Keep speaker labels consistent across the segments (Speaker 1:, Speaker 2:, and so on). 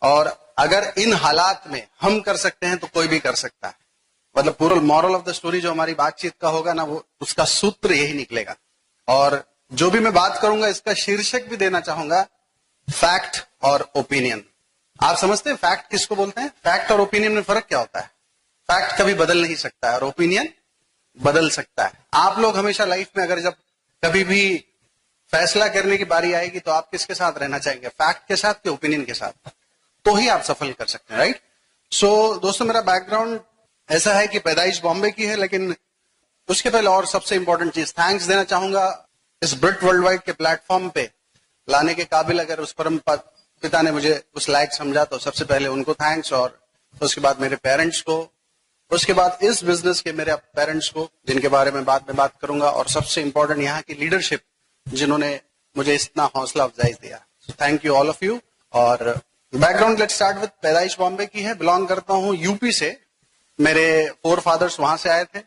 Speaker 1: और अगर इन हालात में हम कर सकते हैं तो कोई भी कर सकता है। मतलब पूरा मॉरल ऑफ द स्टोरी जो हमारी बातचीत का होगा ना, वो उसका सूत्र यही निकलेगा। और जो भी मैं बात करूंगा इसका शीर्षक भी देना चाहूंगा, फैक्ट और ओपिनियन। आप समझते हैं फैक्ट किसको बोलते हैं? फैक्ट और ओपिनियन में फर्क क्या होता है? फैक्ट कभी बदल नहीं सकता है और ओपिनियन बदल सकता है। आप लोग हमेशा लाइफ में अगर जब कभी भी फैसला करने की बारी आएगी तो आप किसके साथ रहना चाहेंगे? फैक्ट के साथ कि ओपिनियन के साथ? तो ही आप सफल कर सकते हैं, राइट? सो दोस्तों, मेरा बैकग्राउंड ऐसा है कि पैदाइश बॉम्बे की है, लेकिन उसके पहले और सबसे इंपॉर्टेंट चीज थैंक्स देना चाहूंगा इस ब्रिट वर्ल्ड वाइड के प्लेटफॉर्म पे लाने के काबिल अगर उस परम पिता ने मुझे उस लायक समझा तो सबसे पहले उनको थैंक्स, और उसके बाद मेरे पेरेंट्स को, उसके बाद इस बिजनेस के मेरे पेरेंट्स को जिनके बारे में बाद में बात करूंगा, और सबसे इंपॉर्टेंट यहाँ की लीडरशिप जिन्होंने मुझे इतना हौसला अफजाई दिया। Thank you all of you. और बैकग्राउंड लेट्स स्टार्ट विद पैदाइश बॉम्बे की है, बिलोंग करता हूँ यूपी से। मेरे फोर फादर्स वहां से आए थे।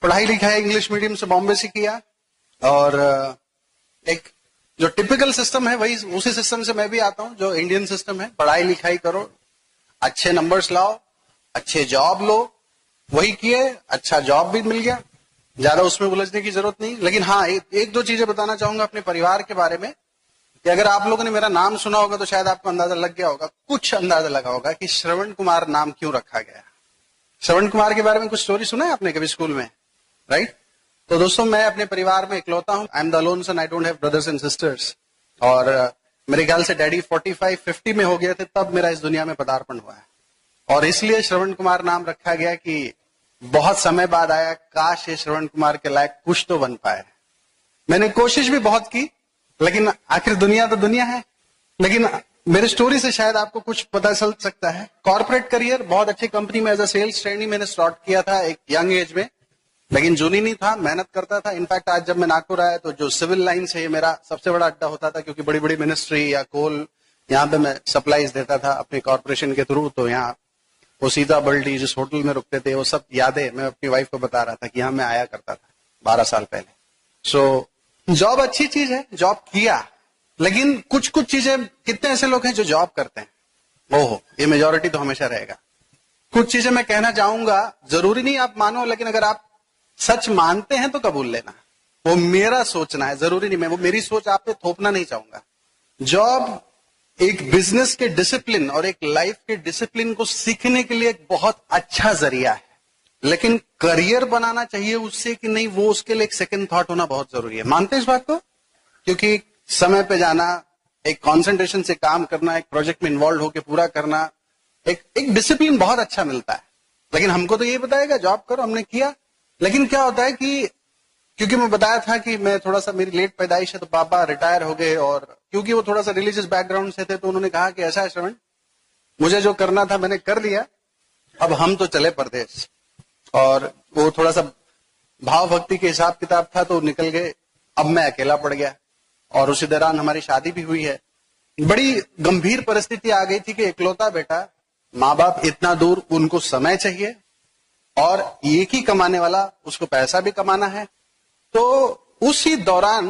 Speaker 1: पढ़ाई लिखाई इंग्लिश मीडियम से बॉम्बे से किया, और एक जो टिपिकल सिस्टम है वही उसी सिस्टम से मैं भी आता हूं जो इंडियन सिस्टम है। पढ़ाई लिखाई करो, अच्छे नंबर्स लाओ, अच्छे जॉब लो, वही किए, अच्छा जॉब भी मिल गया, ज्यादा उसमें उलझने की जरूरत नहीं। लेकिन हाँ, एक दो चीजें बताना चाहूंगा अपने परिवार के बारे में कि अगर आप लोगों ने मेरा नाम सुना होगा तो शायद आपको अंदाजा लग गया होगा, कुछ अंदाजा लगा होगा कि श्रवण कुमार नाम क्यों रखा गया। श्रवण कुमार के बारे में कुछ स्टोरी सुना है आपने कभी स्कूल में, राइट? तो दोस्तों, मैं अपने परिवार में इकलौता हूं। I am the alone son, I don't have brothers and sisters. और मेरे ख्याल से डैडी 45-50 में हो गए थे तब मेरा इस दुनिया में पदार्पण हुआ है, और इसलिए श्रवण कुमार नाम रखा गया कि बहुत समय बाद आया, काश ये श्रवण कुमार के लायक कुछ तो बन पाए। मैंने कोशिश भी बहुत की, लेकिन आखिर दुनिया तो दुनिया है। लेकिन मेरी स्टोरी से शायद आपको कुछ पता चल सकता है। कॉर्पोरेट करियर, बहुत अच्छी कंपनी में एज अ सेल्स ट्रेनी मैंने स्टार्ट किया था एक यंग एज में, लेकिन जूनी नहीं था, मेहनत करता था। इनफैक्ट आज जब मैं नागपुर आया तो जो सिविल लाइन से मेरा सबसे बड़ा अड्डा होता था, क्योंकि बड़ी बड़ी मिनिस्ट्री या कोल यहाँ पे मैं सप्लाईज देता था अपने कॉर्पोरेशन के थ्रू। तो यहाँ वो सीता बल्टी जिस होटल में रुकते थे, वो सब यादें मैं अपनी वाइफ को बता रहा था कि यहाँ मैं आया करता था 12 साल पहले। सो जॉब अच्छी चीज है, जॉब किया, लेकिन कुछ कुछ चीजें, कितने ऐसे लोग हैं जो जॉब करते हैं? ओहो, ये मेजोरिटी तो हमेशा रहेगा। कुछ चीजें मैं कहना चाहूंगा, जरूरी नहीं आप मानो, लेकिन अगर आप सच मानते हैं तो कबूल लेना। वो मेरा सोचना है, जरूरी नहीं, मैं वो मेरी सोच आप पे थोपना नहीं चाहूंगा। जॉब एक बिजनेस के डिसिप्लिन और एक लाइफ के डिसिप्लिन को सीखने के लिए एक बहुत अच्छा जरिया है, लेकिन करियर बनाना चाहिए उससे कि नहीं, वो उसके लिए एक सेकंड थॉट होना बहुत जरूरी है। मानते हैं इस बात को? क्योंकि समय पे जाना, एक कॉन्सेंट्रेशन से काम करना, एक प्रोजेक्ट में इन्वॉल्व होकर पूरा करना, एक डिसिप्लिन बहुत अच्छा मिलता है। लेकिन हमको तो ये बताएगा जॉब करो, हमने किया। लेकिन क्या होता है कि क्योंकि मैं बताया था कि मैं थोड़ा सा, मेरी लेट पैदाइश है, तो पापा रिटायर हो गए, और क्योंकि वो थोड़ा सा रिलीजियस बैकग्राउंड से थे तो उन्होंने कहा कि ऐसा है श्रवण, मुझे जो करना था मैंने कर लिया, अब हम तो चले परदेश। और वो थोड़ा सा भाव भक्ति के हिसाब किताब था तो निकल गए। अब मैं अकेला पड़ गया, और उसी दौरान हमारी शादी भी हुई है। बड़ी गंभीर परिस्थिति आ गई थी कि इकलौता बेटा, माँ बाप इतना दूर, उनको समय चाहिए, और एक ही कमाने वाला, उसको पैसा भी कमाना है। तो उसी दौरान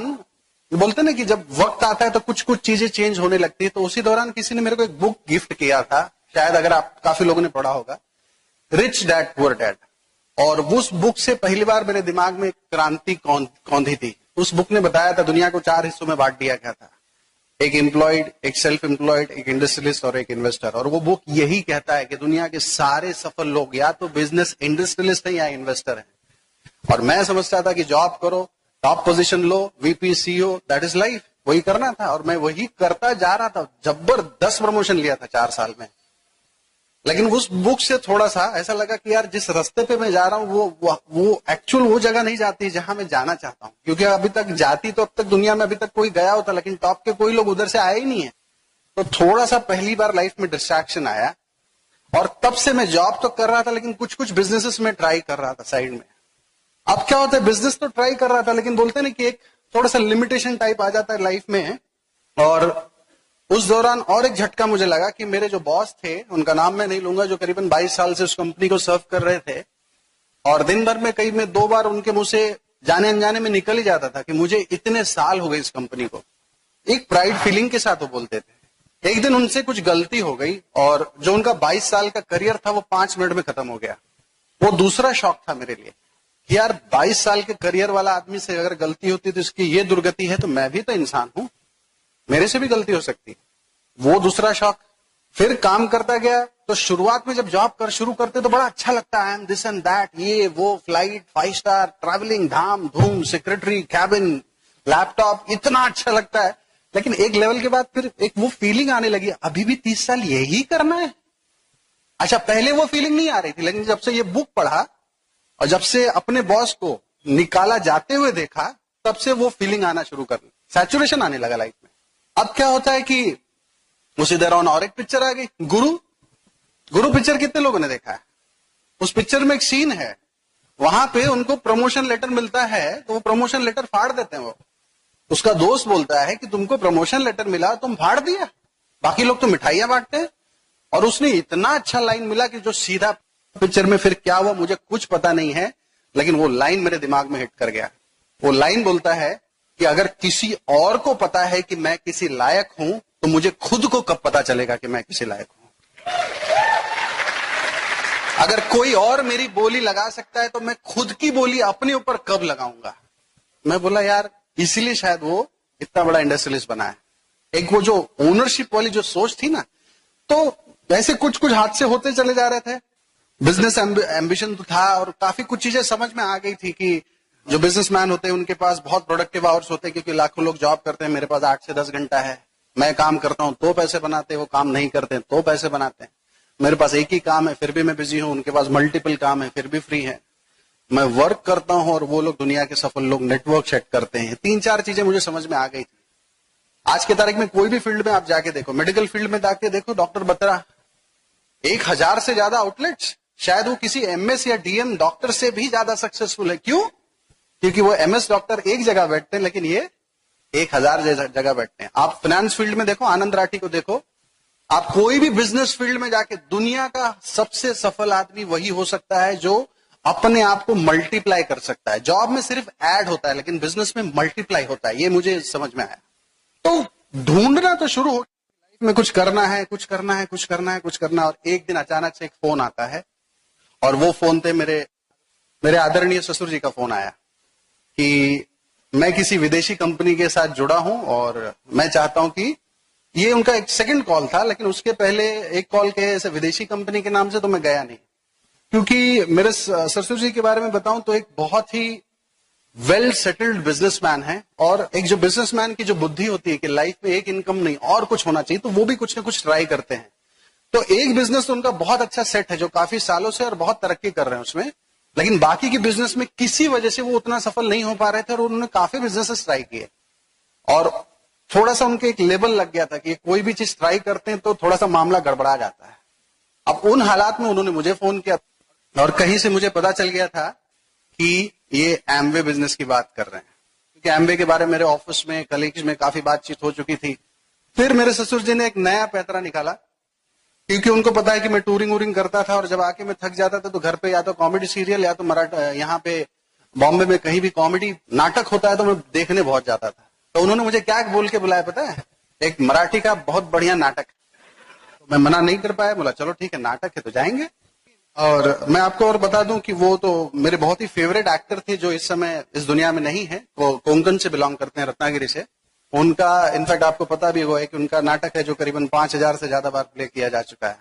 Speaker 1: बोलते ना कि जब वक्त आता है तो कुछ कुछ चीजें चेंज होने लगती है। तो उसी दौरान किसी ने मेरे को एक बुक गिफ्ट किया था, शायद अगर आप काफी लोगों ने पढ़ा होगा, रिच डैड पुअर डैड। और उस बुक से पहली बार मेरे दिमाग में क्रांति कौंधी थी। उस बुक ने बताया था दुनिया को 4 हिस्सों में बांट दिया गया था, एक एम्प्लॉयड, एक सेल्फ एम्प्लॉयड, एक इंडस्ट्रियलिस्ट और एक इन्वेस्टर। और वो बुक यही कहता है कि दुनिया के सारे सफल लोग या तो बिजनेस इंडस्ट्रियलिस्ट हैं या इन्वेस्टर हैं। और मैं समझता था कि जॉब करो, top position low, VP CEO, that is life, वही करना था, और मैं वही करता जा रहा था। जबरदस्त प्रमोशन लिया था 4 साल में। लेकिन उस बुक से थोड़ा सा ऐसा लगा कि यार जिस रास्ते पे मैं जा रहा हूं वो एक्चुअल वो जगह नहीं जाती जहां मैं जाना चाहता हूं। क्योंकि अभी तक जाती तो अब तक दुनिया में अभी तक कोई गया होता, लेकिन टॉप के कोई लोग उधर से आए ही नहीं है। तो थोड़ा सा पहली बार लाइफ में डिस्ट्रैक्शन आया, और तब से मैं जॉब तो कर रहा था, लेकिन कुछ कुछ बिजनेसेस में ट्राई कर रहा था साइड में। अब क्या होता है, बिजनेस तो ट्राई कर रहा था, लेकिन बोलते ना कि एक थोड़ा सा लिमिटेशन टाइप आ जाता है लाइफ में। और उस दौरान और एक झटका मुझे लगा कि मेरे जो बॉस थे, उनका नाम मैं नहीं लूंगा, जो करीबन 22 साल से उस कंपनी को सर्व कर रहे थे, और दिन भर में कई में 2 बार उनके मुंह से जाने अनजाने में निकल ही जाता था कि मुझे इतने साल हो गए इस कंपनी को। एक प्राइड फीलिंग के साथ वो बोलते थे एक दिन उनसे कुछ गलती हो गई और जो उनका 22 साल का करियर था वो 5 मिनट में खत्म हो गया। वो दूसरा शॉक था मेरे लिए कि यार 22 साल के करियर वाला आदमी से अगर गलती होती तो इसकी ये दुर्गति है, तो मैं भी तो इंसान हूं, मेरे से भी गलती हो सकती। वो दूसरा शॉक। फिर काम करता गया तो शुरुआत में जब जॉब शुरू करते तो बड़ा अच्छा लगता है, I am this and that, ये वो, फ्लाइट 5 स्टार, ट्रैवलिंग, धाम धूम, सेक्रेटरी, कैबिन, लैपटॉप, इतना अच्छा लगता है। लेकिन एक लेवल के बाद फिर एक वो फीलिंग आने लगी, अभी भी 30 साल यही करना है। अच्छा, पहले वो फीलिंग नहीं आ रही थी, लेकिन जब से ये बुक पढ़ा और जब से अपने बॉस को निकाला जाते हुए देखा, तब से वो फीलिंग आना शुरू कर दी, सैचुरेशन आने लगा लाइफ में। अब क्या होता है कि उसी दौरान और एक पिक्चर आ गई, गुरु पिक्चर कितने लोगों ने देखा है? उस पिक्चर में एक सीन है, वहां पे उनको प्रमोशन लेटर मिलता है तो वो प्रमोशन लेटर फाड़ देते हैं। वो उसका दोस्त बोलता है कि तुमको प्रमोशन लेटर मिला, तुम फाड़ दिया, बाकी लोग तो मिठाइयां बांटते हैं। और उसने इतना अच्छा लाइन मिला कि जो सीधा पिक्चर में फिर क्या हुआ मुझे कुछ पता नहीं है, लेकिन वो लाइन मेरे दिमाग में हिट कर गया। वो लाइन बोलता है कि अगर किसी और को पता है कि मैं किसी लायक हूं, तो मुझे खुद को कब पता चलेगा कि मैं किसी लायक हूं। अगर कोई और मेरी बोली लगा सकता है तो मैं खुद की बोली अपने ऊपर कब लगाऊंगा। मैं बोला यार, इसीलिए शायद वो इतना बड़ा इंडस्ट्रियलिस्ट बना है। एक वो जो ओनरशिप वाली जो सोच थी ना, तो वैसे कुछ कुछ हादसे होते चले जा रहे थे। बिजनेस एम्बिशन तो था और काफी कुछ चीजें समझ में आ गई थी कि जो बिजनेसमैन होते हैं उनके पास बहुत प्रोडक्टिव आवर्स होते हैं, क्योंकि लाखों लोग जॉब करते हैं, मेरे पास 8 से 10 घंटा है। मैं काम करता हूं तो पैसे बनाते हैं, वो काम नहीं करते हैं तो पैसे बनाते हैं। मेरे पास एक ही काम है फिर भी मैं बिजी हूं, उनके पास मल्टीपल काम है फिर भी फ्री है। मैं वर्क करता हूं और वो लोग, दुनिया के सफल लोग, नेटवर्क सेट करते हैं। 3-4 चीजें मुझे समझ में आ गई थी। आज के तारीख में कोई भी फील्ड में आप जाके देखो, मेडिकल फील्ड में जाके देखो, डॉक्टर बत्रा 1000 से ज्यादा आउटलेट्स, शायद वो किसी एमएस या डीएम डॉक्टर से भी ज्यादा सक्सेसफुल है। क्यों? क्योंकि वो एमएस डॉक्टर एक जगह बैठते हैं, लेकिन ये 1000 जगह बैठते हैं। आप फाइनेंस फील्ड में देखो, आनंद राठी को देखो, आप कोई भी बिजनेस फील्ड में जाके, दुनिया का सबसे सफल आदमी वही हो सकता है जो अपने आप को मल्टीप्लाई कर सकता है। जॉब में सिर्फ ऐड होता है, लेकिन बिजनेस में मल्टीप्लाई होता है। ये मुझे समझ में आया। तो ढूंढना तो शुरू हो, लाइफ में कुछ करना है, कुछ करना है, कुछ करना है, कुछ करना है। और एक दिन अचानक से एक फोन आता है, और वो फोन थे मेरे आदरणीय ससुर जी का फोन आया कि मैं किसी विदेशी कंपनी के साथ जुड़ा हूं और मैं चाहता हूं कि, ये उनका एक सेकंड कॉल था, लेकिन उसके पहले एक कॉल के ऐसे विदेशी कंपनी के नाम से तो मैं गया नहीं, क्योंकि मेरे ससुर जी के बारे में बताऊं तो एक बहुत ही वेल सेटल्ड बिजनेसमैन है। और एक जो बिजनेसमैन की जो बुद्धि होती है कि लाइफ में एक इनकम नहीं और कुछ होना चाहिए, तो वो भी कुछ ना कुछ ट्राई करते हैं। तो एक बिजनेस तो उनका बहुत अच्छा सेट है जो काफी सालों से और बहुत तरक्की कर रहे हैं उसमें, लेकिन बाकी के बिजनेस में किसी वजह से वो उतना सफल नहीं हो पा रहे थे और उन्होंने काफी बिजनेसेस ट्राई किए। और थोड़ा सा उनके एक लेबल लग गया था कि कोई भी चीज ट्राई करते हैं तो थोड़ा सा मामला गड़बड़ा जाता है। अब उन हालात में उन्होंने मुझे फोन किया और कहीं से मुझे पता चल गया था कि ये एमवे बिजनेस की बात कर रहे हैं, क्योंकि एमवे के बारे में मेरे ऑफिस में, कलीग्स में काफी बातचीत हो चुकी थी। फिर मेरे ससुर जी ने एक नया पैतरा निकाला, क्योंकि उनको पता है कि मैं टूरिंग वूरिंग करता था और जब आके मैं थक जाता था तो घर पे या तो कॉमेडी सीरियल या तो मराठा, यहाँ पे बॉम्बे में कहीं भी कॉमेडी नाटक होता है तो मैं देखने बहुत जाता था। तो उन्होंने मुझे क्या बोल के बुलाया पता है? एक मराठी का बहुत बढ़िया नाटक। तो मैं मना नहीं कर पाया, बोला चलो ठीक है, नाटक है तो जाएंगे। और मैं आपको और बता दूं कि वो तो मेरे बहुत ही फेवरेट एक्टर थे जो इस समय इस दुनिया में नहीं है। वो कोंकण से बिलोंग करते हैं, रत्नागिरी से। उनका इनफैक्ट आपको पता भी होगा कि उनका नाटक है जो करीबन 5000 से ज्यादा बार प्ले किया जा चुका है।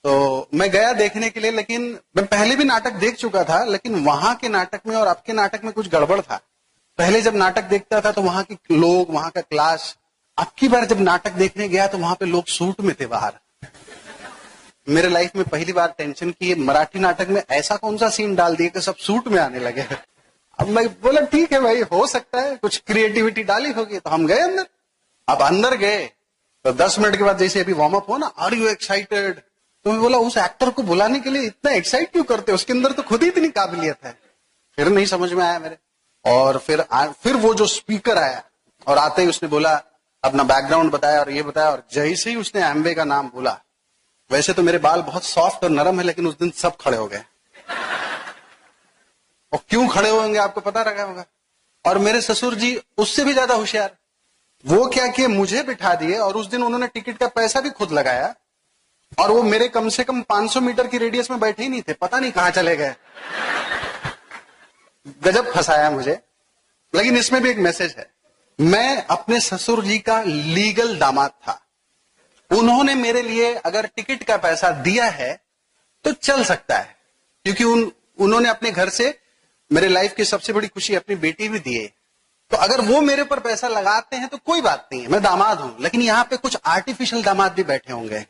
Speaker 1: तो मैं गया देखने के लिए, लेकिन मैं पहले भी नाटक देख चुका था, लेकिन वहां के नाटक में और अब के नाटक में कुछ गड़बड़ था। पहले जब नाटक देखता था तो वहां के लोग, वहां का क्लास, अब की बार जब नाटक देखने गया तो वहां पे लोग सूट में थे बाहर। मेरे लाइफ में पहली बार टेंशन की, मराठी नाटक में ऐसा कौन सा सीन डाल दिया कि सब सूट में आने लगे। अब मैं बोला ठीक है भाई, हो सकता है कुछ क्रिएटिविटी डाली होगी। तो हम गए अंदर। अब अंदर गए तो 10 मिनट के बाद जैसे अभी वार्म अप हो ना, आर यू एक्साइटेड, तो मैं बोला उस एक्टर को बुलाने के लिए इतना एक्साइट क्यों करते, उसके अंदर तो खुद ही इतनी काबिलियत है। फिर नहीं समझ में आया मेरे। और फिर वो जो स्पीकर आया और आते ही उसने बोला, अपना बैकग्राउंड बताया और ये बताया, और जैसे ही उसने एम्बे का नाम बोला, वैसे तो मेरे बाल बहुत सॉफ्ट और नरम है, लेकिन उस दिन सब खड़े हो गए। और क्यों खड़े होंगे आपको पता रखा होगा। और मेरे ससुर जी उससे भी ज्यादा होशियार, वो क्या किए, मुझे बिठा दिए और उस दिन उन्होंने टिकट का पैसा भी खुद लगाया और वो मेरे कम से कम 500 मीटर की रेडियस में बैठे ही नहीं थे, पता नहीं कहां चले गए। गजब फंसाया मुझे। लेकिन इसमें भी एक मैसेज है, मैं अपने ससुर जी का लीगल दामाद था, उन्होंने मेरे लिए अगर टिकट का पैसा दिया है तो चल सकता है, क्योंकि उन्होंने अपने घर से मेरे लाइफ की सबसे बड़ी खुशी अपनी बेटी भी दी है। तो अगर वो मेरे पर पैसा लगाते हैं तो कोई बात नहीं है, मैं दामाद हूं। लेकिन यहां पे कुछ आर्टिफिशियल दामाद भी बैठे होंगे,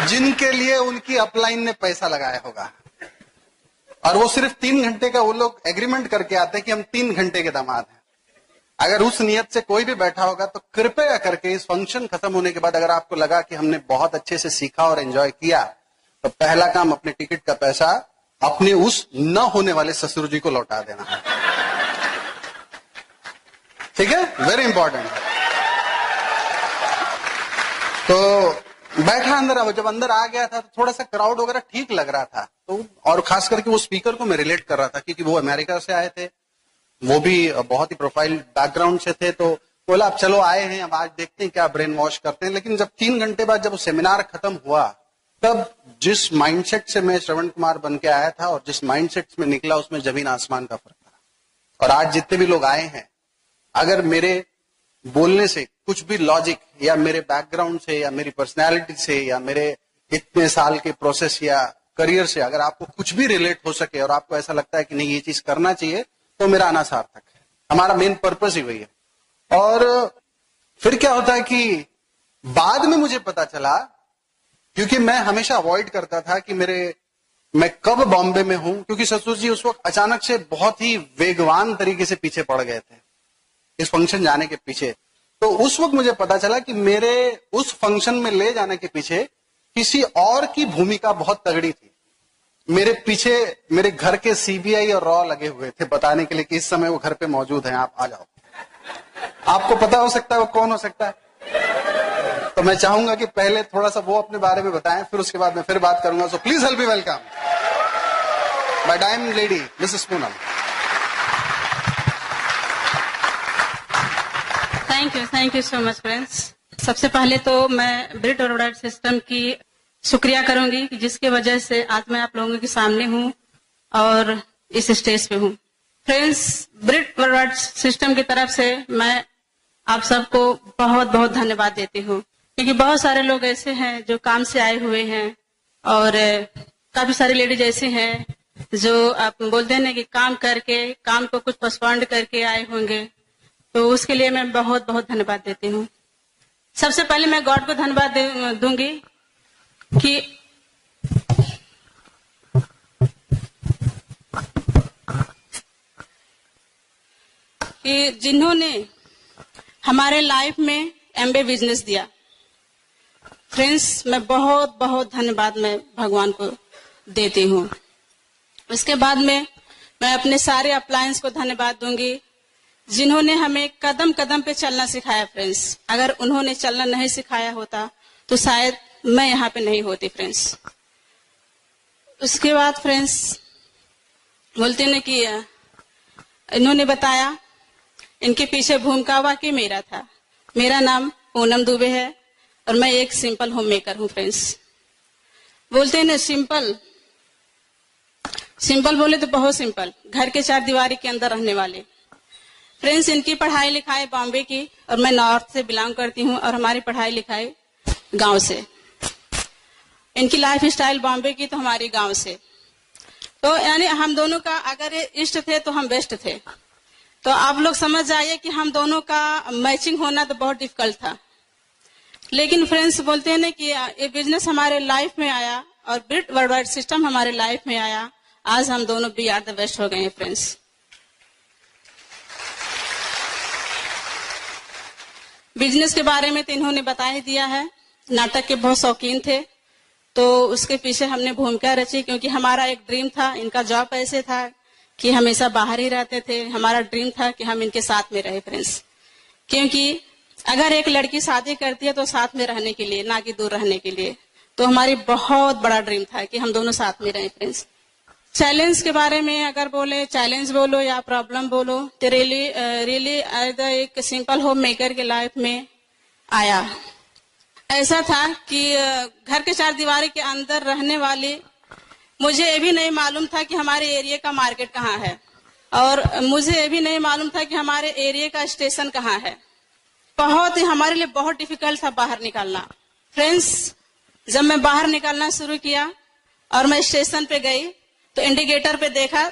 Speaker 1: जिनके लिए उनकी अपलाइन ने पैसा लगाया होगा, और वो सिर्फ 3 घंटे का वो लोग एग्रीमेंट करके आते हैं कि हम 3 घंटे के दामाद हैं। अगर उस नियत से कोई भी बैठा होगा तो कृपया करके इस फंक्शन खत्म होने के बाद अगर आपको लगा कि हमने बहुत अच्छे से सीखा और एंजॉय किया, तो पहला काम अपने टिकट का पैसा अपने उस न होने वाले ससुर जी को लौटा देना है। ठीक है, वेरी इंपॉर्टेंट। तो बैठा अंदर, अब जब अंदर आ गया था तो थोड़ा सा क्राउड वगैरह ठीक लग रहा था, तो और खास करके वो स्पीकर को मैं रिलेट कर रहा था क्योंकि वो अमेरिका से आए थे, वो भी बहुत ही प्रोफाइल बैकग्राउंड से थे। तो बोला अब चलो आए हैं, अब आज देखते हैं क्या ब्रेन वॉश करते हैं। लेकिन जब 3 घंटे बाद जब वो सेमिनार खत्म हुआ, तब जिस माइंडसेट से मैं श्रवण कुमार बन के आया था और जिस माइंडसेट में निकला, उसमें जमीन आसमान का फर्क था। और आज जितने भी लोग आए हैं, अगर मेरे बोलने से कुछ भी लॉजिक या मेरे बैकग्राउंड से या मेरी पर्सनैलिटी से या मेरे इतने साल के प्रोसेस या करियर से अगर आपको कुछ भी रिलेट हो सके और आपको ऐसा लगता है कि नहीं ये चीज करना चाहिए, तो मेरा आना सार्थक है। हमारा मेन पर्पस ही वही है। और फिर क्या होता है कि बाद में मुझे पता चला, क्योंकि मैं हमेशा अवॉइड करता था कि मैं कब बॉम्बे में हूं, क्योंकि ससुर जी उस वक्त अचानक से बहुत ही वेगवान तरीके से पीछे पड़ गए थे इस फंक्शन जाने के पीछे। तो उस वक्त मुझे पता चला कि मेरे उस फंक्शन में ले जाने के पीछे किसी और की भूमिका बहुत तगड़ी थी। मेरे पीछे मेरे घर के सीबीआई और रॉ लगे हुए थे बताने के लिए कि इस समय वो घर पे मौजूद हैं, आप आ जाओ। आपको पता हो सकता है वो कौन हो सकता है? तो मैं चाहूंगा कि पहले थोड़ा सा वो अपने बारे में बताएं, फिर उसके बाद मैं फिर बात करूंगा। So please help me welcome my diamond lady Mrs Poonam.
Speaker 2: Thank you so much friends. सबसे पहले तो मैं ब्रिट वर्ल्डवाइड सिस्टम की शुक्रिया करूंगी कि जिसके वजह से आज मैं आप लोगों के सामने हूं और इस स्टेज पे हूं। फ्रेंड्स, ब्रिट वर्ल्डवाइड सिस्टम की तरफ से मैं आप सबको बहुत बहुत धन्यवाद देती हूं, क्योंकि बहुत सारे लोग ऐसे हैं जो काम से आए हुए हैं और काफी सारी लेडीज ऐसी हैं जो आप बोलते हैं ना कि काम करके काम को कुछ पोस्टपोन्ड करके आए होंगे, तो उसके लिए मैं बहुत बहुत धन्यवाद देती हूँ। सबसे पहले मैं गॉड को धन्यवाद दूंगी कि जिन्होंने हमारे लाइफ में एमबीए बिजनेस दिया। फ्रेंड्स, मैं बहुत बहुत धन्यवाद मैं भगवान को देती हूँ। उसके बाद में मैं अपने सारे अपलायंस को धन्यवाद दूंगी जिन्होंने हमें कदम कदम पे चलना सिखाया। फ्रेंड्स, अगर उन्होंने चलना नहीं सिखाया होता तो शायद मैं यहाँ पे नहीं होती। फ्रेंड्स, उसके बाद फ्रेंड्स बोलते हैं कि इन्होंने बताया, इनके पीछे भूमिका वाकई मेरा था। मेरा नाम पूनम दुबे है और मैं एक सिंपल होम मेकर हूँ। फ्रेंड्स, बोलते हैं ना सिंपल बोले तो बहुत सिंपल, घर के 4 दीवारी के अंदर रहने वाले। फ्रेंड्स, इनकी पढ़ाई लिखाई बॉम्बे की और मैं नॉर्थ से बिलोंग करती हूँ और हमारी पढ़ाई लिखाई गांव से। इनकी लाइफ स्टाइल बॉम्बे की तो हमारी गांव से। तो यानी हम दोनों का अगर इष्ट थे तो हम बेस्ट थे। तो आप लोग समझ जाइए कि हम दोनों का मैचिंग होना तो बहुत डिफिकल्ट था। लेकिन फ्रेंड्स, बोलते हैं ना कि ये बिजनेस हमारे लाइफ में आया और ब्रिट वर्ल्डवाइड सिस्टम हमारे लाइफ में आया। आज हम दोनों बी आर द बेस्ट हो गए हैं। फ्रेंड्स, बिजनेस के बारे में तो इन्होंने बता ही दिया है। नाटक के बहुत शौकीन थे तो उसके पीछे हमने भूमिका रची, क्योंकि हमारा एक ड्रीम था। इनका जॉब ऐसे था कि हमेशा बाहर ही रहते थे। हमारा ड्रीम था कि हम इनके साथ में रहे। फ्रेंड्स, क्योंकि अगर एक लड़की शादी करती है तो साथ में रहने के लिए, ना कि दूर रहने के लिए। तो हमारी बहुत बड़ा ड्रीम था कि हम दोनों साथ में रहें। फ्रेंड्स, चैलेंज के बारे में अगर बोले, चैलेंज बोलो या प्रॉब्लम बोलो, तो रियली एक सिंपल होम मेकर के लाइफ में आया। ऐसा था कि घर के चार दीवारी के अंदर रहने वाली मुझे ये भी नहीं मालूम था कि हमारे एरिया का मार्केट कहाँ है, और मुझे ये भी नहीं मालूम था कि हमारे एरिया का स्टेशन कहाँ है। बहुत ही हमारे लिए बहुत डिफिकल्ट था बाहर निकलना। फ्रेंड्स, जब मैं बाहर निकलना शुरू किया और मैं स्टेशन पे गई तो इंडिकेटर पे देखा,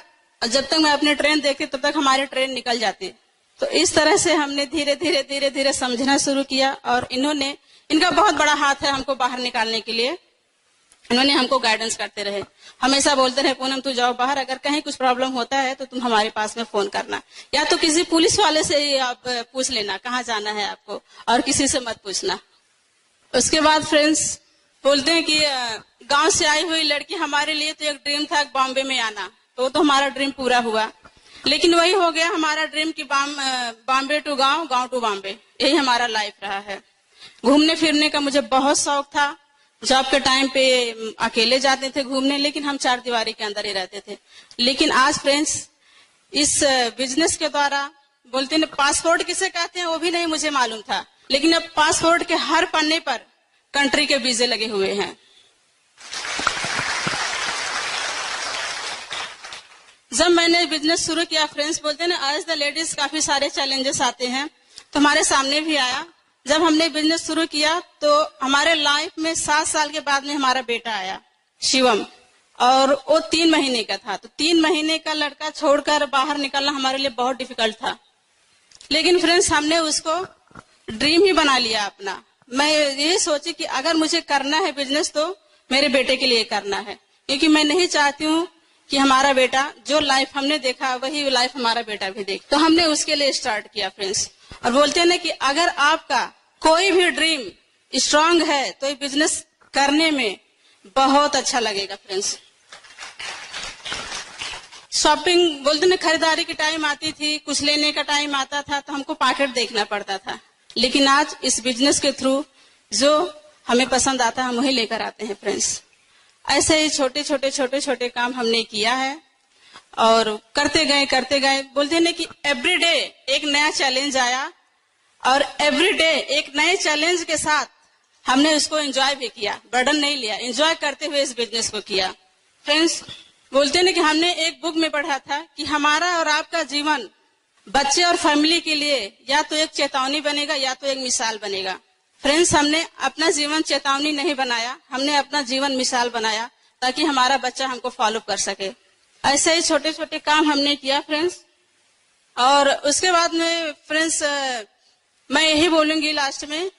Speaker 2: और जब तक मैं अपनी ट्रेन देखती तब तक हमारी ट्रेन निकल जाती। तो इस तरह से हमने धीरे धीरे समझना शुरू किया, और इनका बहुत बड़ा हाथ है हमको बाहर निकालने के लिए। इन्होंने हमको गाइडेंस करते रहे, हमेशा बोलते रहे, पूनम तू जाओ बाहर, अगर कहीं कुछ प्रॉब्लम होता है तो तुम हमारे पास में फोन करना, या तो किसी पुलिस वाले से ही आप पूछ लेना कहाँ जाना है आपको, और किसी से मत पूछना। उसके बाद फ्रेंड्स बोलते हैं कि गांव से आई हुई लड़की, हमारे लिए तो एक ड्रीम था बॉम्बे में आना, तो हमारा ड्रीम पूरा हुआ। लेकिन वही हो गया हमारा ड्रीम कि बॉम्बे टू गांव, गांव टू बॉम्बे, यही हमारा लाइफ रहा है। घूमने फिरने का मुझे बहुत शौक था। जॉब के टाइम पे अकेले जाते थे घूमने, लेकिन हम चार दीवारी के अंदर ही रहते थे। लेकिन आज फ्रेंड्स, इस बिजनेस के द्वारा, बोलते हैं पासपोर्ट किसे कहते हैं वो भी नहीं मुझे मालूम था, लेकिन अब पासपोर्ट के हर पन्ने पर कंट्री के वीजे लगे हुए हैं। जब मैंने बिजनेस शुरू किया फ्रेंड्स, बोलते हैं ना, आज द लेडीज काफी सारे चैलेंजेस आते हैं, तो हमारे सामने भी आया। जब हमने बिजनेस शुरू किया तो हमारे लाइफ में 7 साल के बाद में हमारा बेटा आया, शिवम, और वो 3 महीने का था। तो 3 महीने का लड़का छोड़कर बाहर निकलना हमारे लिए बहुत डिफिकल्ट था। लेकिन फ्रेंड्स, हमने उसको ड्रीम ही बना लिया अपना। मैं यही सोची कि अगर मुझे करना है बिजनेस तो मेरे बेटे के लिए करना है, क्योंकि मैं नहीं चाहती हूँ कि हमारा बेटा, जो लाइफ हमने देखा वही लाइफ हमारा बेटा भी देखे। तो हमने उसके लिए स्टार्ट किया फ्रेंड्स। और बोलते हैं ना कि अगर आपका कोई भी ड्रीम स्ट्रांग है तो ये बिजनेस करने में बहुत अच्छा लगेगा फ्रेंड्स। शॉपिंग, बोलते ना, खरीदारी की टाइम आती थी, कुछ लेने का टाइम आता था तो हमको पॉकेट देखना पड़ता था। लेकिन आज इस बिजनेस के थ्रू जो हमें पसंद आता है हम वही लेकर आते हैं फ्रेंड्स। ऐसे ही छोटे छोटे काम हमने किया है और करते गए। बोलते हैं ना कि एवरी डे एक नया चैलेंज आया, और एवरी डे एक नए चैलेंज के साथ हमने उसको एंजॉय भी किया, बर्डन नहीं लिया, एंजॉय करते हुए इस बिजनेस को किया। फ्रेंड्स, बोलते हैं ना कि हमने एक बुक में पढ़ा था कि हमारा और आपका जीवन बच्चे और फैमिली के लिए या तो एक चेतावनी बनेगा या तो एक मिसाल बनेगा। फ्रेंड्स, हमने अपना जीवन चेतावनी नहीं बनाया, हमने अपना जीवन मिसाल बनाया ताकि हमारा बच्चा हमको फॉलो कर सके। ऐसे ही छोटे छोटे काम हमने किया फ्रेंड्स। और उसके बाद में फ्रेंड्स, मैं यही बोलूंगी लास्ट में